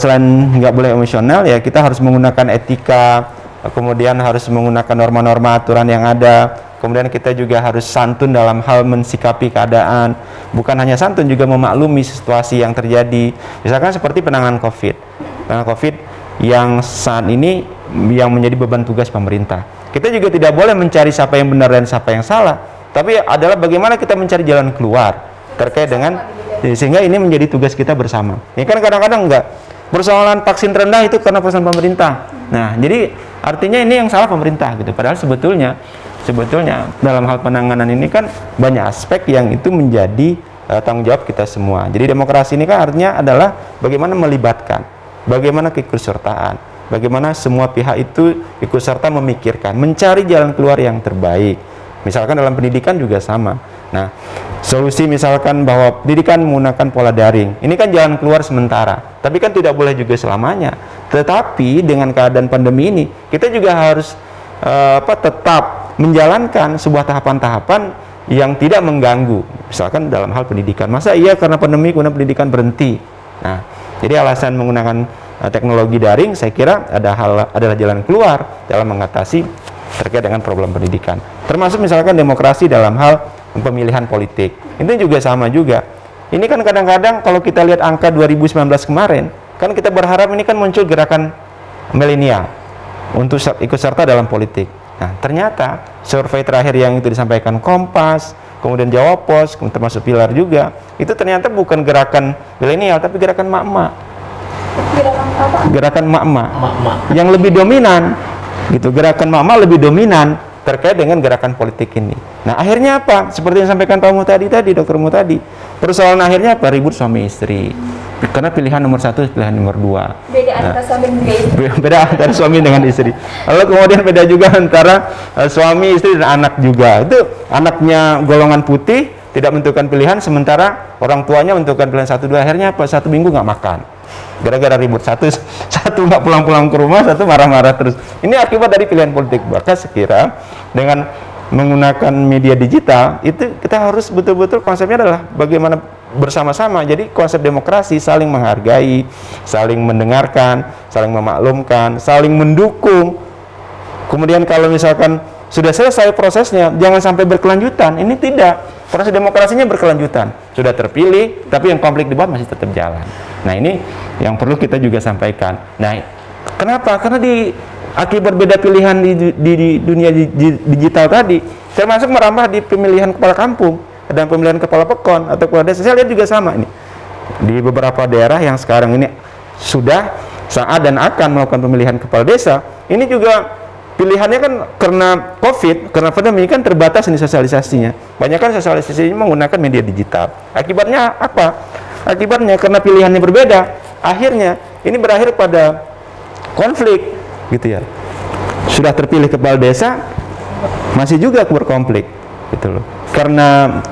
selain nggak boleh emosional ya kita harus menggunakan etika, kemudian harus menggunakan norma-norma aturan yang ada. Kemudian kita juga harus santun dalam hal mensikapi keadaan. Bukan hanya santun, juga memaklumi situasi yang terjadi. Misalkan seperti penanganan COVID. Penanganan COVID yang saat ini yang menjadi beban tugas pemerintah. Kita juga tidak boleh mencari siapa yang benar dan siapa yang salah. Tapi adalah bagaimana kita mencari jalan keluar terkait dengan, sehingga ini menjadi tugas kita bersama. Ini kan kadang-kadang enggak. Persoalan vaksin terendah itu karena persoalan pemerintah. Nah, jadi artinya ini yang salah pemerintah gitu. Padahal sebetulnya dalam hal penanganan ini kan banyak aspek yang itu menjadi tanggung jawab kita semua. Jadi demokrasi ini kan artinya adalah bagaimana melibatkan, bagaimana keikutsertaan, bagaimana semua pihak itu ikut serta memikirkan, mencari jalan keluar yang terbaik. Misalkan dalam pendidikan juga sama. Nah, solusi misalkan bahwa pendidikan menggunakan pola daring, ini kan jalan keluar sementara, tapi kan tidak boleh juga selamanya. Tetapi dengan keadaan pandemi ini, kita juga harus tetap menjalankan sebuah tahapan-tahapan yang tidak mengganggu. Misalkan dalam hal pendidikan, masa iya karena pandemi kemudian pendidikan berhenti? Nah, jadi alasan menggunakan teknologi daring, saya kira adalah jalan keluar dalam mengatasi terkait dengan problem pendidikan. Termasuk misalkan demokrasi dalam hal pemilihan politik. Ini juga sama juga. Ini kan kadang-kadang kalau kita lihat angka 2019 kemarin, kan kita berharap ini kan muncul gerakan milenial untuk ikut serta dalam politik. Nah, ternyata survei terakhir yang itu disampaikan Kompas, kemudian Jawa Pos, termasuk Pilar juga, itu ternyata bukan gerakan milenial, tapi gerakan mak-mak. Gerakan apa? Gerakan mak-mak. Yang lebih dominan, gitu. Gerakan mak-mak lebih dominan terkait dengan gerakan politik ini. Nah, akhirnya apa? Seperti yang sampaikan Pak Mutadi tadi, Dokter Mutadi. Persoalan akhirnya apa? Ribut suami istri. Karena pilihan nomor 1, pilihan nomor 2. Beda antara suami dan istri. Beda antara suami dengan istri. Lalu kemudian beda juga antara suami, istri, dan anak juga. Itu anaknya golongan putih, tidak menentukan pilihan, sementara orang tuanya menentukan pilihan 1, 2. Akhirnya apa? 1 minggu nggak makan. Gara-gara ribut, satu nggak pulang-pulang ke rumah, satu marah-marah terus. Ini akibat dari pilihan politik. Maka sekira dengan menggunakan media digital itu kita harus betul-betul konsepnya adalah bagaimana bersama-sama. Jadi konsep demokrasi saling menghargai, saling mendengarkan, saling memaklumkan, saling mendukung. Kemudian kalau misalkan sudah selesai prosesnya, jangan sampai berkelanjutan. Ini tidak. Proses demokrasinya berkelanjutan. Sudah terpilih, tapi yang konflik debat masih tetap jalan. Nah, ini yang perlu kita juga sampaikan. Nah, kenapa? Karena akibat beda pilihan di dunia digital tadi, termasuk merambah di pemilihan kepala kampung dan pemilihan kepala pekon atau kepala desa. Saya lihat juga sama ini. Di beberapa daerah yang sekarang ini sudah, saat dan akan melakukan pemilihan kepala desa, ini juga pilihannya kan karena COVID, karena pandemi kan terbatas ini sosialisasinya. Banyak kan sosialisasinya menggunakan media digital. Akibatnya apa? Akibatnya karena pilihannya berbeda, akhirnya ini berakhir pada konflik, gitu ya. Sudah terpilih kepala desa, masih juga berkonflik, gitu loh. Karena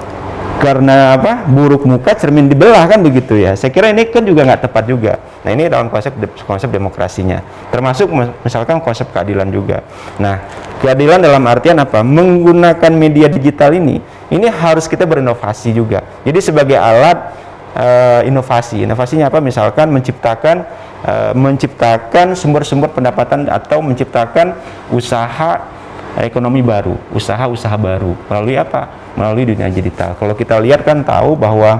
apa? Buruk muka cermin dibelah, kan begitu ya. Saya kira ini kan juga nggak tepat juga. Nah, ini dalam konsep demokrasinya, termasuk misalkan konsep keadilan juga. Nah, keadilan dalam artian apa? Menggunakan media digital ini harus kita berinovasi juga. Jadi sebagai alat inovasinya apa? Misalkan menciptakan sumber-sumber pendapatan atau menciptakan usaha ekonomi baru, usaha baru melalui apa? Melalui dunia digital. Kalau kita lihat kan tahu bahwa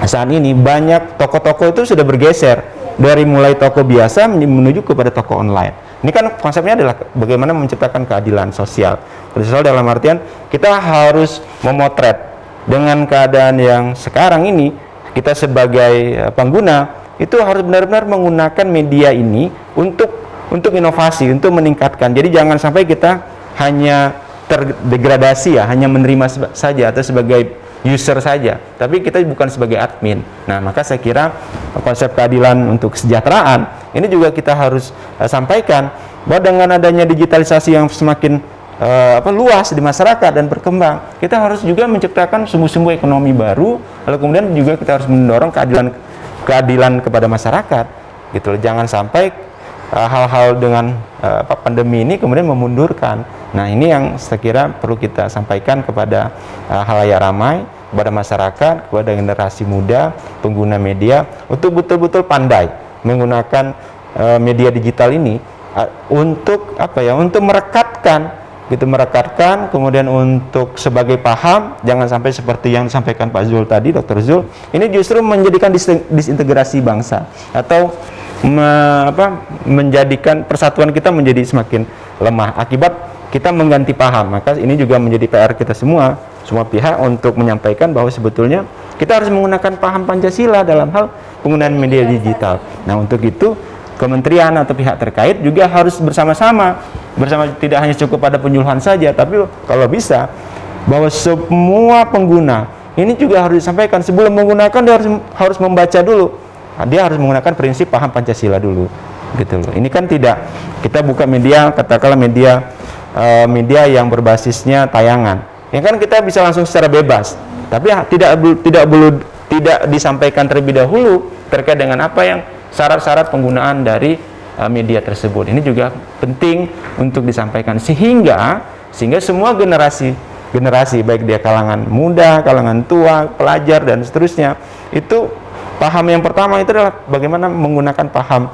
saat ini banyak toko-toko itu sudah bergeser dari mulai toko biasa menuju kepada toko online. Ini kan konsepnya adalah bagaimana menciptakan keadilan sosial. Sosial dalam artian kita harus memotret dengan keadaan yang sekarang ini, kita sebagai pengguna itu harus benar-benar menggunakan media ini untuk inovasi, untuk meningkatkan. Jadi jangan sampai kita hanya terdegradasi ya, hanya menerima saja atau sebagai user saja, tapi kita bukan sebagai admin. Nah, maka saya kira konsep keadilan untuk kesejahteraan ini juga kita harus sampaikan bahwa dengan adanya digitalisasi yang semakin luas di masyarakat dan berkembang, kita harus juga menciptakan sumbu-sumbu ekonomi baru, lalu kemudian juga kita harus mendorong keadilan kepada masyarakat, gitu loh. Jangan sampai hal-hal dengan pandemi ini kemudian memundurkan. Nah, ini yang saya kira perlu kita sampaikan kepada halayak ramai, kepada masyarakat, kepada generasi muda, pengguna media, untuk betul-betul pandai menggunakan media digital ini untuk apa ya? Untuk merekatkan, kemudian untuk sebagai paham, jangan sampai seperti yang disampaikan Pak Zul tadi, Dr. Zul, ini justru menjadikan disintegrasi bangsa atau menjadikan persatuan kita menjadi semakin lemah akibat kita mengganti paham. Maka ini juga menjadi PR kita semua pihak untuk menyampaikan bahwa sebetulnya kita harus menggunakan paham Pancasila dalam hal penggunaan media digital. Nah, untuk itu kementerian atau pihak terkait juga harus bersama, tidak hanya cukup pada penyuluhan saja, tapi kalau bisa bahwa semua pengguna ini juga harus disampaikan sebelum menggunakan. Dia harus membaca dulu, dia harus menggunakan prinsip paham Pancasila dulu, gitu loh. Ini kan tidak, kita buka media, katakanlah media yang berbasisnya tayangan, ya kan kita bisa langsung secara bebas, tapi tidak disampaikan terlebih dahulu terkait dengan apa yang syarat-syarat penggunaan dari media tersebut. Ini juga penting untuk disampaikan sehingga semua generasi baik dia kalangan muda, kalangan tua, pelajar dan seterusnya, itu paham yang pertama itu adalah bagaimana menggunakan paham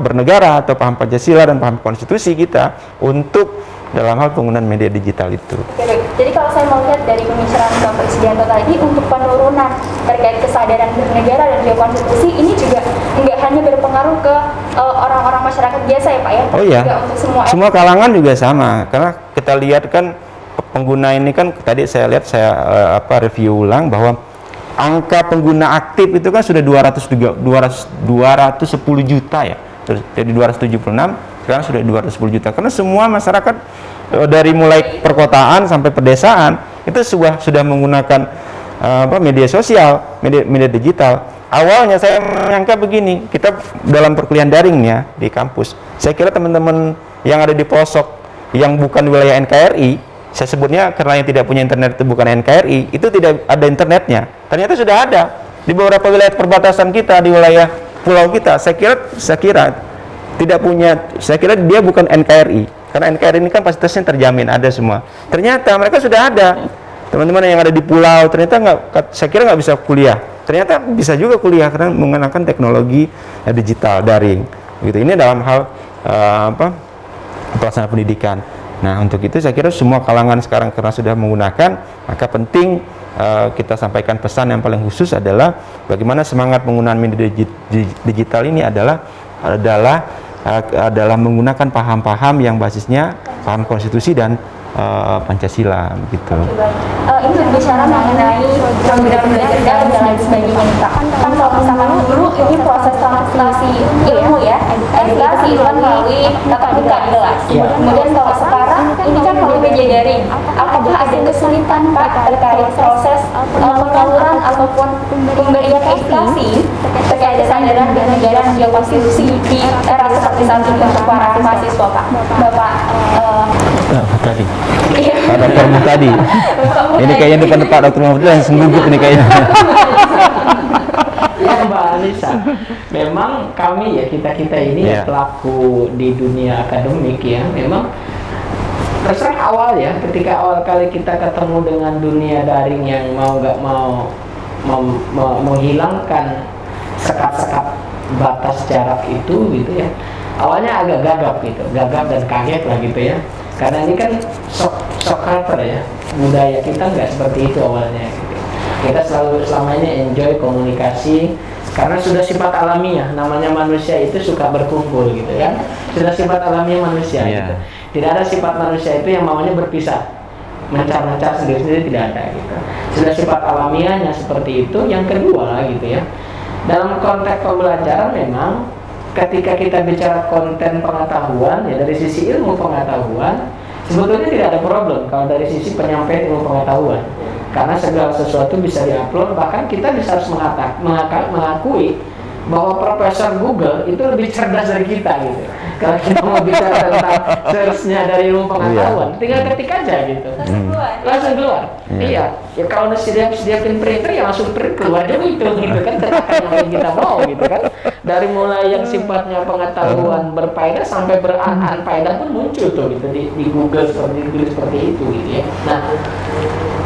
bernegara atau paham Pancasila dan paham konstitusi kita untuk dalam hal penggunaan media digital itu. Oke, baik. Jadi kalau saya mau lihat dari pembicaraan Bapak Sugianto tadi, untuk penurunan terkait kesadaran bernegara dan juga konstitusi ini juga nggak hanya berpengaruh ke orang-orang masyarakat biasa ya Pak ya? Oh iya, juga untuk semua kalangan juga sama. Karena kita lihat kan pengguna ini kan tadi saya lihat, review ulang bahwa angka pengguna aktif itu kan sudah 210 juta ya, dari 276 sekarang sudah 210 juta, karena semua masyarakat dari mulai perkotaan sampai pedesaan itu sudah menggunakan media sosial, media digital. Awalnya saya menyangka begini, kita dalam perkuliahan daring ya di kampus, saya kira teman-teman yang ada di pelosok yang bukan wilayah NKRI, saya sebutnya karena yang tidak punya internet itu bukan NKRI, itu tidak ada internetnya. Ternyata sudah ada di beberapa wilayah perbatasan kita, di wilayah pulau kita. Saya kira tidak punya, saya kira dia bukan NKRI, karena NKRI ini kan fasilitasnya terjamin, ada semua. Ternyata mereka sudah ada. Teman-teman yang ada di pulau ternyata saya kira nggak bisa kuliah, ternyata bisa juga kuliah karena menggunakan teknologi digital daring gitu. Ini dalam hal pelaksanaan pendidikan. Nah, untuk itu saya kira semua kalangan sekarang karena sudah menggunakan, maka penting kita sampaikan pesan yang paling khusus adalah bagaimana semangat penggunaan media digital ini adalah menggunakan paham-paham yang basisnya paham konstitusi dan Pancasila gitu. Ini berbicara mengenai program belajar daring dan lain sebagainya nih Pak. Kan kalau misalkan dulu ini proses transformasi ilmu ya, edukasi itu kan melalui tatap muka jelas. Kemudian kalau sekarang ini kan melalui media daring. Apakah ada kesulitan Pak terkait proses penyaluran ataupun pemberian edukasi terkait kesadaran bernegara dan juga konstitusi di era seperti saat ini untuk para mahasiswa Pak? Bapak tadi Pak Dr. Mahfud tadi. Ini kayaknya depan Pak Dr. Mahfud langsung gugup ini kayaknya. Ya Mbak Anissa, memang kami ya kita ini pelaku di dunia akademik ya, memang terserah awal ya, ketika awal kali kita ketemu dengan dunia daring yang mau nggak mau menghilangkan sekat-sekat batas jarak itu gitu ya, awalnya agak gagap dan kaget lah gitu ya, karena ini kan shock culture ya, budaya kita nggak seperti itu awalnya gitu. Kita selama ini enjoy komunikasi karena sudah sifat alamiah, namanya manusia itu suka berkumpul gitu kan, sudah sifat alamiah manusia gitu. Tidak ada sifat manusia itu yang maunya berpisah, mencar-mencar sendiri-sendiri, tidak ada gitu. Sudah sifat alamiahnya seperti itu. Yang kedua gitu ya, dalam konteks pembelajaran memang ketika kita bicara konten pengetahuan ya, dari sisi ilmu pengetahuan sebetulnya tidak ada problem kalau dari sisi penyampaian ilmu pengetahuan, karena segala sesuatu bisa diupload. Bahkan kita bisa harus mengakui bahwa Profesor Google itu lebih cerdas dari kita gitu. Kalau kita mau bicara tentang search-nya dari ilmu pengetahuan, tinggal ketik aja gitu, langsung keluar. Iya, ya kalau sediakin printer ya langsung print keluar aja gitu kan, ternyata yang kita mau gitu kan. Dari mulai yang sifatnya pengetahuan berfaedah sampai beranfaedah pun muncul tuh gitu di Google seperti itu gitu ya. Nah,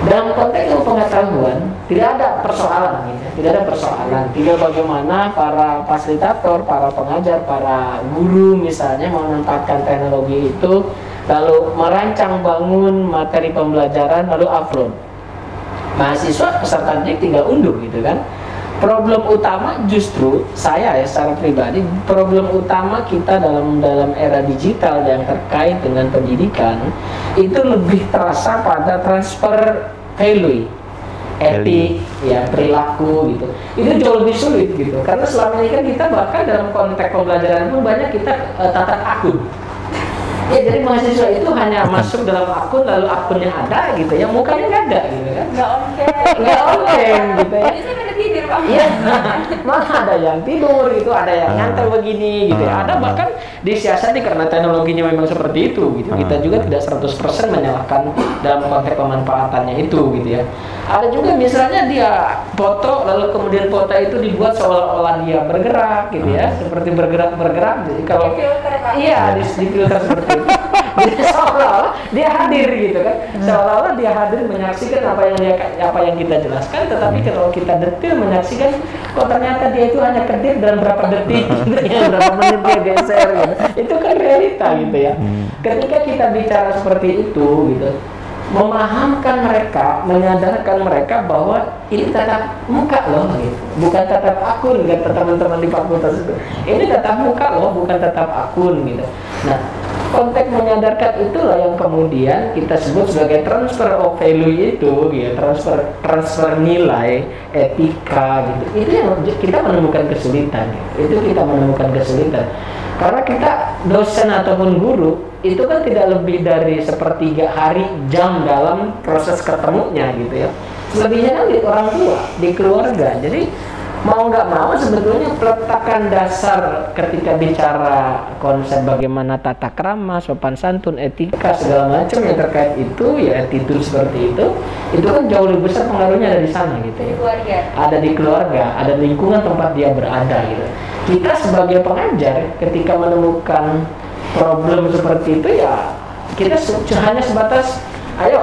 dalam konteks ilmu pengetahuan tidak ada persoalan gitu, tidak ada persoalan. Tinggal bagaimana para fasilitator, para pengajar, para guru misalnya memanfaatkan teknologi itu, lalu merancang bangun materi pembelajaran, lalu upload. Mahasiswa peserta didik tinggal unduh gitu kan. Problem utama justru saya ya secara pribadi, problem utama kita dalam era digital yang terkait dengan pendidikan itu lebih terasa pada transfer value, etik, ya perilaku gitu. Itu jauh lebih sulit gitu, karena selama ini kan kita bahkan dalam konteks pembelajaran pun banyak kita tata akun. Ya, jadi mahasiswa itu hanya masuk dalam akun, lalu akunnya ada gitu ya, mukanya nggak ada gitu kan, nggak oke gitu ya. Iya, malah ada yang tidur gitu, ada yang nyantai begini gitu ya. Ada bahkan disiasati karena teknologinya memang seperti itu gitu. Kita juga tidak 100% menyalahkan dalam konteks pemanfaatannya itu gitu ya. Ada juga misalnya dia foto, lalu kemudian foto itu dibuat seolah-olah dia bergerak gitu ya, seperti bergerak. Jadi kalau iya di filter seperti itu, jadi seolah-olah dia hadir gitu kan, seolah-olah dia hadir menyaksikan apa yang kita jelaskan, tetapi kalau kita detail menyaksikan, kok ternyata dia itu hanya kedip dalam berapa detik, gitu ya, berapa menit dia geser gitu. Itu kan realita gitu ya. Ketika kita bicara seperti itu gitu, memahamkan mereka, menyadarkan mereka bahwa ini tatap muka loh gitu, bukan tatap akun kata teman-teman di fakultas itu. Ini tatap muka loh, bukan tatap akun gitu. Nah, konteks menyadarkan itulah yang kemudian kita sebut sebagai transfer of value itu gitu, transfer nilai, etika gitu. Itu yang kita menemukan kesulitan gitu. Itu kita menemukan kesulitan. Karena kita dosen ataupun guru itu kan tidak lebih dari sepertiga hari jam dalam proses ketemunya gitu ya. Selebihnya kan di orang tua, di keluarga. Jadi mau nggak mau sebetulnya peletakan dasar ketika bicara konsep bagaimana tata krama, sopan santun, etika segala macam yang terkait itu ya attitude seperti itu kan jauh lebih besar pengaruhnya dari sana gitu ya. Keluarga. Ada di keluarga, ada lingkungan tempat dia berada gitu. Kita sebagai pengajar ketika menemukan problem seperti itu ya kita hanya sebatas ayo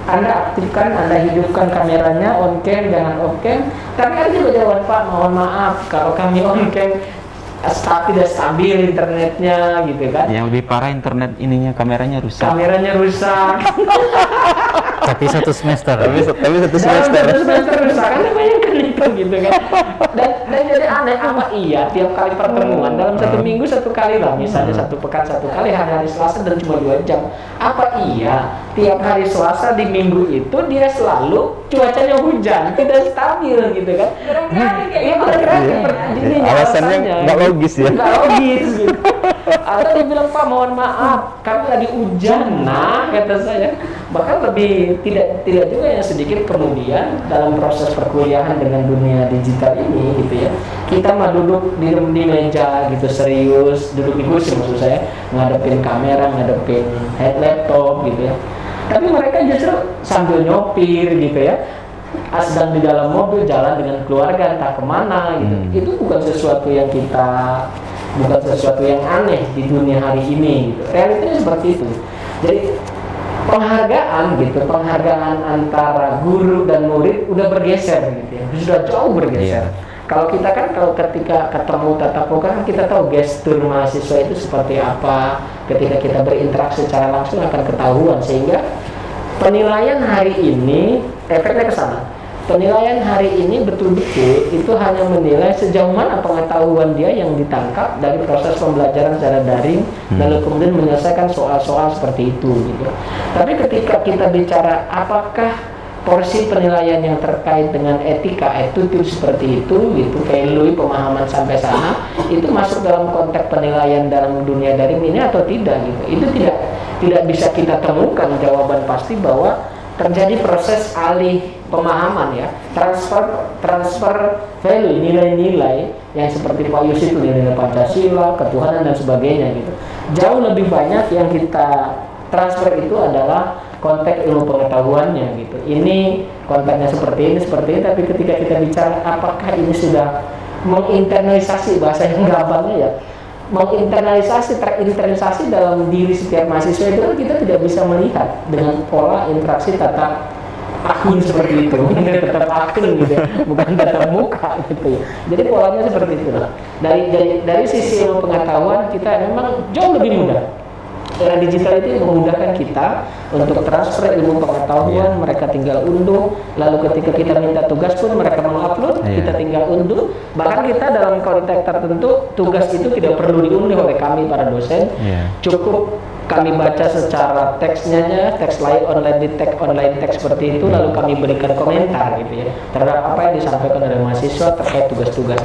Anda aktifkan, Anda hidupkan kameranya on cam, jangan off cam. Tapi ada juga jawaban, Pak, mohon maaf kalau kami on cam tidak stabil internetnya gitu kan. Yang lebih parah internet ininya, kameranya rusak. Kameranya rusak. Tapi satu semester. Tapi satu semester. Dalam satu semester rusak kan, bayangkan itu gitu kan. Dan jadi aneh, apa iya tiap kali pertemuan dalam satu minggu satu kali lah, misalnya satu pekan satu kali, hari Selasa dan cuma 2 jam. Apa iya tiap hari Selasa di minggu itu dia selalu cuacanya hujan, tidak stabil gitu kan? Iya, Alasannya nggak logis ya. Nggak logis gitu. Atau dia bilang, Pak, mohon maaf kami lagi hujan, nah kata saya. Bahkan lebih tidak juga yang sedikit kemudian dalam proses perkuliahan dengan dunia digital ini gitu ya, kita mah duduk di meja gitu serius, duduk di kursi maksud saya, ngadepin kamera, ngadepin laptop gitu ya. Tapi mereka justru sambil nyopir gitu ya, sedang di dalam mobil jalan dengan keluarga entah kemana gitu. Itu bukan sesuatu yang aneh di dunia hari ini gitu. Realitanya seperti itu. Jadi penghargaan antara guru dan murid udah bergeser gitu ya, sudah jauh bergeser. Kalau kita kan ketika ketemu tatap muka kan kita tahu gestur mahasiswa itu seperti apa, ketika kita berinteraksi secara langsung akan ketahuan, sehingga penilaian hari ini efeknya ke sana. Penilaian hari ini betul-betul itu hanya menilai sejauh mana pengetahuan dia yang ditangkap dari proses pembelajaran secara daring, lalu kemudian menyelesaikan soal-soal seperti itu gitu. Tapi ketika kita bicara apakah porsi penilaian yang terkait dengan etika, attitude seperti itu gitu, value, pemahaman sampai sana, itu masuk dalam konteks penilaian dalam dunia daring ini atau tidak gitu. Itu tidak bisa kita temukan jawaban pasti bahwa terjadi proses alih pemahaman ya, transfer value, nilai-nilai yang seperti Pak Yus itu, nilai Pancasila, ketuhanan dan sebagainya gitu. Jauh lebih banyak yang kita transfer itu adalah konteks ilmu pengetahuannya gitu. Ini konteksnya seperti ini, tapi ketika kita bicara apakah ini sudah menginternalisasi, bahasa yang gampangnya ya, terinternalisasi dalam diri setiap mahasiswa, itu kan kita tidak bisa melihat dengan pola interaksi tatap akun seperti itu, tetap akun gitu ya, bukan tatap muka gitu ya. Jadi polanya seperti itu lah. Dari sisi ilmu pengetahuan kita memang jauh lebih mudah. Era digital itu memudahkan kita untuk transfer ilmu pengetahuan, mereka tinggal unduh, lalu ketika kita minta tugas pun mereka mengupload, kita tinggal unduh. Bahkan kita dalam konteks tertentu tugas itu tidak perlu diunduh oleh kami para dosen, cukup kami baca secara teksnya, teks online teks seperti itu, lalu kami berikan komentar gitu ya terhadap apa yang disampaikan oleh mahasiswa terkait tugas-tugas.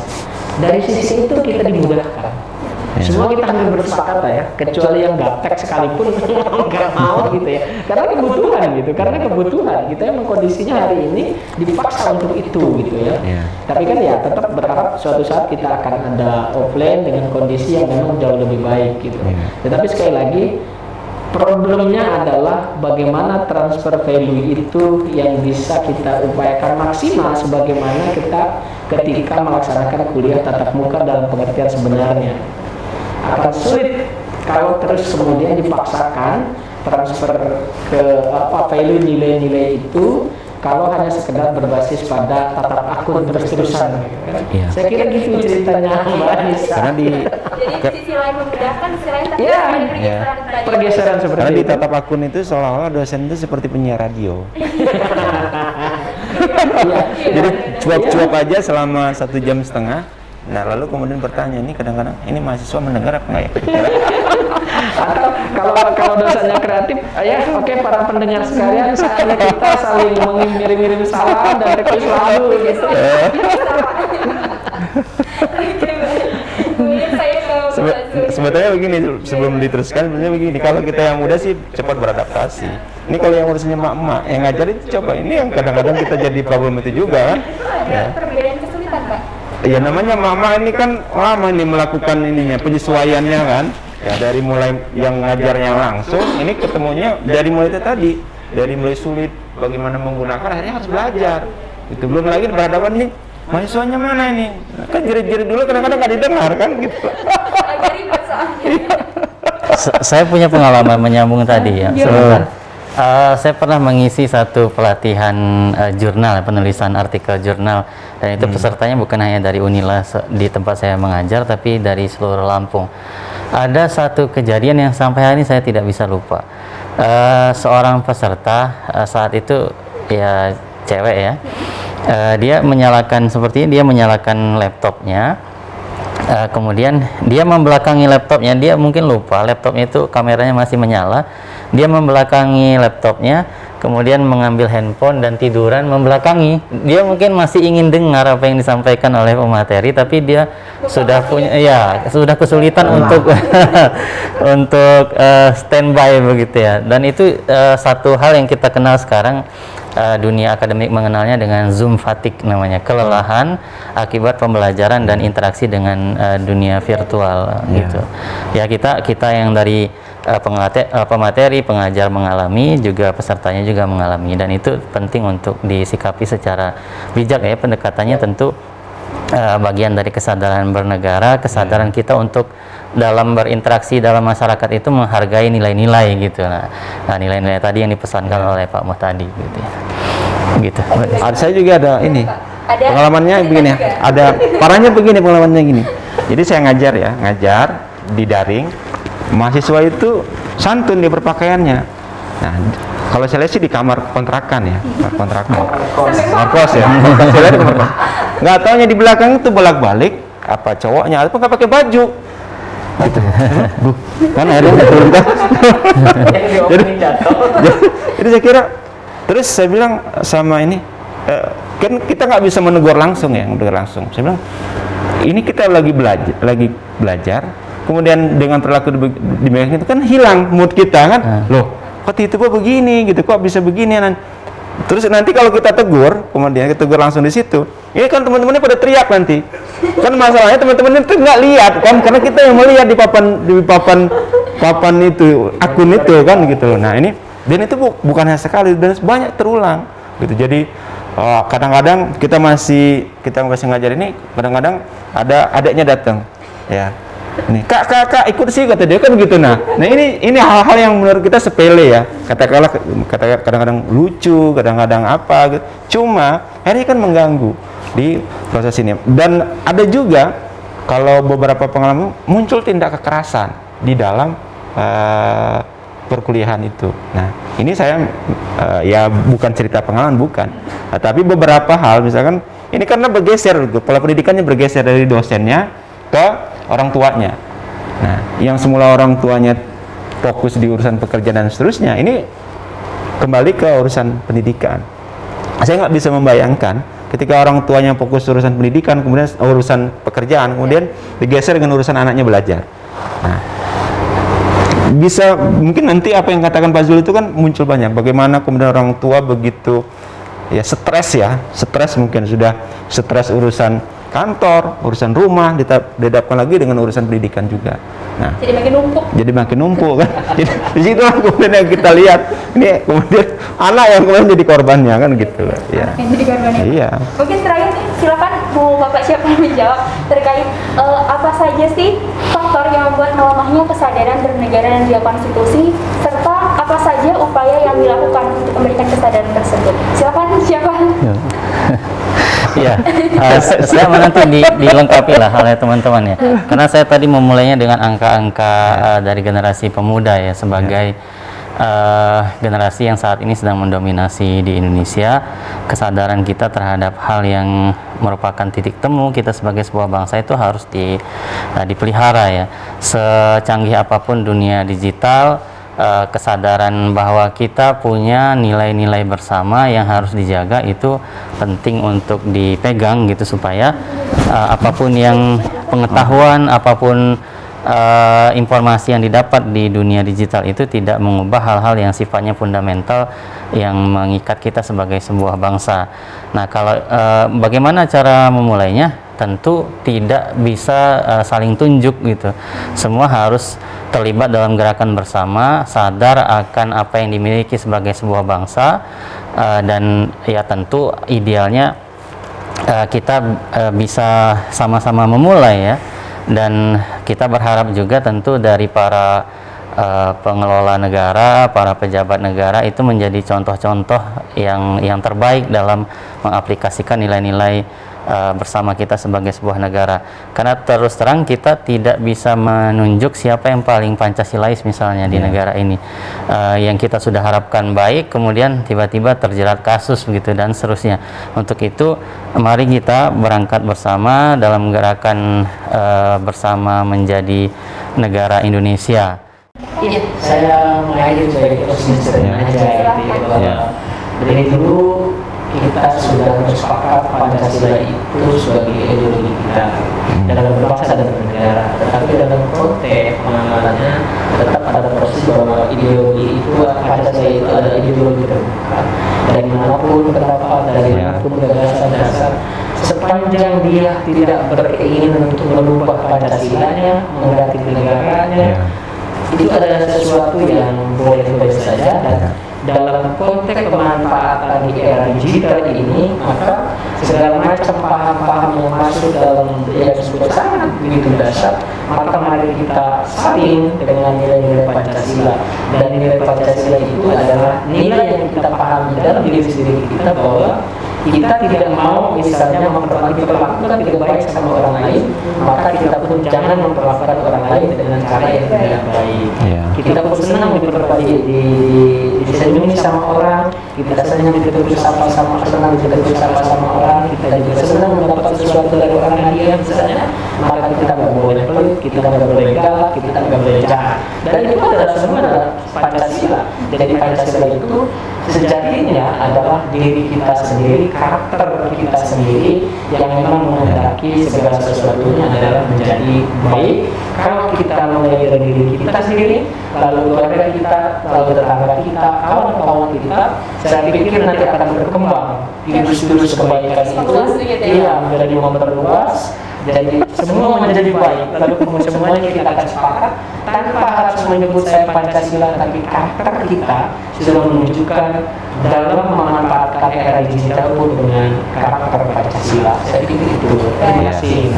Dari sisi itu kita dimudahkan. Semua kita hampir bersepakat ya, kecuali yang gaptek sekalipun nggak mau gitu ya, karena kebutuhan kita emang kondisinya hari ini dipaksa untuk itu gitu ya. Tapi kan ya tetap berharap suatu saat kita akan ada offline dengan kondisi yang memang jauh lebih baik gitu. Tetapi sekali lagi problemnya adalah bagaimana transfer value itu yang bisa kita upayakan maksimal sebagaimana kita ketika melaksanakan kuliah tatap muka dalam pengertian sebenarnya. Akan sulit kalau terus kemudian dipaksakan transfer ke value nilai-nilai itu kalau hanya sekedar berbasis pada tatap akun terus-terusan. Saya kira gitu ceritanya Mbak Anissa. Karena jadi sisi lain memudahkan, sisi lain tapi pergeseran seperti karena itu. di tatap akun itu seolah-olah dosen itu seperti penyiar radio. Jadi cuap-cuap aja selama 1,5 jam. Nah lalu kemudian bertanya, ini kadang-kadang ini mahasiswa mendengar apa enggak ya? Atau kalau dosanya kreatif, oke, para pendengar sekalian, saatnya kita saling mengirim salam dan request lalu gitu. Kemudian saya ke Sebetulnya begini, sebelum diteruskan, sebenarnya begini, kalau kita yang muda sih cepat beradaptasi. Ini kalau yang urusannya emak-emak, yang ngajar itu coba, ini yang kadang-kadang kita jadi problem itu juga kan. Ada perbedaan kesulitan, Pak? Ya namanya emak-emak ini kan lama ini melakukan ininya, penyesuaiannya kan. Ya dari mulai yang ngajarnya langsung, ini ketemunya dari mulai itu tadi, dari mulai sulit, bagaimana menggunakan, akhirnya harus belajar. Itu belum lagi berhadapan nih, mahasiswanya mana ini? Kan jerit-jerit dulu kadang-kadang nggak didengar kan gitu. Agak ribet soalnya. Saya punya pengalaman menyambung tadi ya. Sebentar. Saya pernah mengisi satu pelatihan jurnal, penulisan artikel jurnal, dan itu pesertanya bukan hanya dari Unila di tempat saya mengajar, tapi dari seluruh Lampung. Ada satu kejadian yang sampai hari ini saya tidak bisa lupa. Seorang peserta saat itu ya cewek ya, dia menyalakan seperti ini, dia menyalakan laptopnya. Kemudian dia membelakangi laptopnya, dia mungkin lupa laptopnya itu kameranya masih menyala. Dia membelakangi laptopnya, kemudian mengambil handphone dan tiduran membelakangi. Dia mungkin masih ingin dengar apa yang disampaikan oleh pemateri, tapi dia sudah punya, ya sudah kesulitan untuk untuk standby begitu ya. Dan itu satu hal yang kita kenal sekarang. Dunia akademik mengenalnya dengan Zoom fatigue namanya, kelelahan akibat pembelajaran dan interaksi dengan dunia virtual gitu. Ya kita yang dari pemateri, pengajar mengalami, juga pesertanya juga mengalami, dan itu penting untuk disikapi secara bijak ya. Pendekatannya tentu bagian dari kesadaran bernegara, kesadaran kita untuk dalam berinteraksi dalam masyarakat itu menghargai nilai-nilai gitu. Nah, nilai-nilai tadi yang dipesankan oleh Pak Muh tadi gitu ya. Gitu. Saya juga ada ini. Ada Pengalamannya begini ya. Ada parahnya begini pengalamannya gini. Jadi saya ngajar di daring. Mahasiswa itu santun di berpakaiannya. Nah, kalau saya lihat sih di kamar kontrakan ya, kontrakan. Kos ya. Saya lihat di kamar kos. Nggak taunya di belakang itu bolak-balik apa cowoknya atau nggak pakai baju. Gitu. Kan akhirnya turun kan. Jadi saya kira, terus saya bilang sama ini, kan kita nggak bisa menegur langsung ya, Saya bilang, ini kita lagi belajar, kemudian dengan perilaku demikian itu kan hilang mood kita kan. Loh, kok tiba-tiba begini gitu, kok bisa begini? Terus nanti kalau kita tegur, kemudian kita tegur langsung di situ, ini kan teman-temannya pada teriak nanti. Kan masalahnya teman-teman itu nggak lihat kan, karena kita yang melihat di papan itu, akun itu kan gitu. Nah ini, dan itu bukan hanya sekali, dan banyak terulang gitu. Jadi kadang-kadang kita masih ngajar ini, kadang-kadang ada adiknya datang ya, nih kak ikut sih kata dia kan gitu. Nah ini hal-hal yang menurut kita sepele ya, katakanlah kadang-kadang lucu, kadang-kadang apa gitu. Cuma ini kan mengganggu di proses ini. Dan ada juga kalau beberapa pengalaman muncul tindak kekerasan di dalam perkuliahan itu. Nah ini saya ya bukan cerita pengalaman, bukan, tapi beberapa hal misalkan ini karena bergeser, pola pendidikannya bergeser dari dosennya ke orang tuanya. Nah, yang semula orang tuanya fokus di urusan pekerjaan dan seterusnya, ini kembali ke urusan pendidikan. Saya nggak bisa membayangkan ketika orang tuanya fokus urusan pendidikan, kemudian urusan pekerjaan, kemudian digeser dengan urusan anaknya belajar. Nah, bisa mungkin nanti apa yang katakan Pak Zul itu kan muncul banyak. Bagaimana kemudian orang tua begitu ya stres mungkin sudah stres urusan kantor, urusan rumah, dihadapkan lagi dengan urusan pendidikan juga. Nah, jadi makin numpuk kan. Jadi di situ kemudian yang kita lihat, ini kemudian anak yang kemudian jadi korbannya kan gitu. Ya. Jadi korbannya. Iya. Mungkin terakhir silakan mau Bapak siapa yang menjawab terkait apa saja sih faktor yang membuat melemahnya kesadaran bernegara dan juga konstitusi, serta apa saja upaya yang dilakukan untuk memberikan kesadaran tersebut. Silakan siapa? Ya, saya nanti dilengkapi lah oleh teman-teman ya. Karena saya tadi memulainya dengan angka-angka dari generasi pemuda ya, sebagai generasi yang saat ini sedang mendominasi di Indonesia. Kesadaran kita terhadap hal yang merupakan titik temu kita sebagai sebuah bangsa itu harus dipelihara ya. Secanggih apapun dunia digital, kesadaran bahwa kita punya nilai-nilai bersama yang harus dijaga itu penting untuk dipegang gitu, supaya apapun yang pengetahuan, apapun informasi yang didapat di dunia digital itu tidak mengubah hal-hal yang sifatnya fundamental yang mengikat kita sebagai sebuah bangsa. Nah, kalau bagaimana cara memulainya? Tentu tidak bisa saling tunjuk gitu. Semua harus terlibat dalam gerakan bersama, sadar akan apa yang dimiliki sebagai sebuah bangsa, dan ya tentu idealnya kita bisa sama-sama memulai ya. Dan kita berharap juga tentu dari para pengelola negara, para pejabat negara itu menjadi contoh-contoh yang terbaik dalam mengaplikasikan nilai-nilai bersama kita sebagai sebuah negara. Karena terus terang kita tidak bisa menunjuk siapa yang paling Pancasilais misalnya di negara ini. Yang kita sudah harapkan baik, kemudian tiba-tiba terjerat kasus begitu dan seterusnya. Untuk itu mari kita berangkat bersama dalam gerakan bersama menjadi negara Indonesia. Iya, saya mengakhiri sebagai proses aja gitu ya. Dari dulu kita sudah bersepakat Pancasila itu sebagai ideologi kita dalam berbangsa dan bernegara, tetapi dalam konteks pengamalannya tetap ada proses bahwa ideologi itu, Pancasila itu adalah ideologi terbuka dari manapun pendapat, dari manapun gagasan dasar, sepanjang dia tidak berkeinginan untuk merubah Pancasilanya, mengganti negaranya, itu adalah sesuatu yang boleh-boleh saja. Dan dalam konteks pemanfaatan di era digital ini, maka segala macam paham-paham yang masuk dalam yang disebut sangat begitu dasar, maka mari kita saling dengan nilai-nilai Pancasila. Dan nilai Pancasila itu adalah nilai yang kita pahami dalam diri sendiri kita, bahwa kita tidak mau misalnya memperlakukan tidak baik sama orang lain, maka kita pun jangan memperlakukan orang lain dengan cara yang tidak baik. Kita pun senang disenyumi sama orang, kita senang ditegur sama orang, kita juga senang mendapat sesuatu dari orang hadiah misalnya, maka kita nggak boleh pelit, kita nggak boleh galak, kita nggak boleh jahat. Dan itu adalah semua adalah Pancasila. Jadi Pancasila itu sejatinya adalah diri kita sendiri, karakter kita sendiri yang memang menghendaki segala sesuatunya adalah menjadi baik. Kalau kita mulai dari diri kita sendiri, lalu keluarga kita, lalu tetangga kita, kawan-kawan kita, saya pikir nanti akan berkembang virus-virus kebaikan itu, menjadi memperluas. Jadi semua menjadi baik, lalu semuanya kita akan sepakat tanpa harus menyebut saya Pancasila, tapi karakter kita sudah menunjukkan dalam memanfaatkan era digital pun dengan karakter Pancasila. Saya pikir itu. Terima kasih.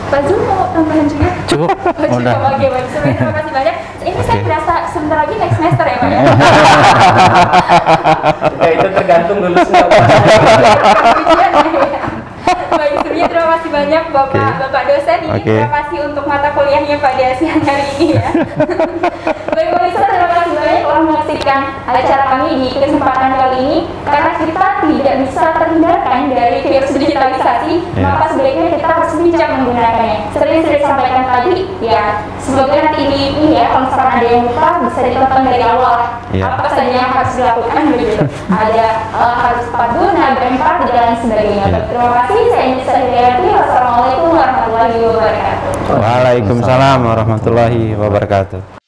Pak Zul mau tambahan juga? Cukup. Udah. Oke, baik. Terima kasih banyak. Ini saya berasa sebentar lagi next semester ya, Pak ya? Itu tergantung lulusnya. Baik, sebelumnya terima kasih banyak Bapak dosen ini. Terima kasih untuk mata kuliahnya pada siang hari ini ya. Baik, pemirsa, terima kasih banyak telah menyaksikan acara kami di kesempatan kali ini. Karena kita tidak bisa terhindarkan dari virus digitalisasi, maka sebaiknya kita harus bijak menggunakannya. Seperti yang sudah disampaikan tadi, ya semoga nanti ini ya, kalau misalkan ada yang lupa bisa ditonton dari awal. Apa saja yang harus dilakukan begitu. Ada harus tepat guna, berempati dan lain sebagainya. Terima kasih. Saya Nisa Hidayati. Wassalamualaikum warahmatullahi wabarakatuh. Waalaikumsalam warahmatullahi wabarakatuh.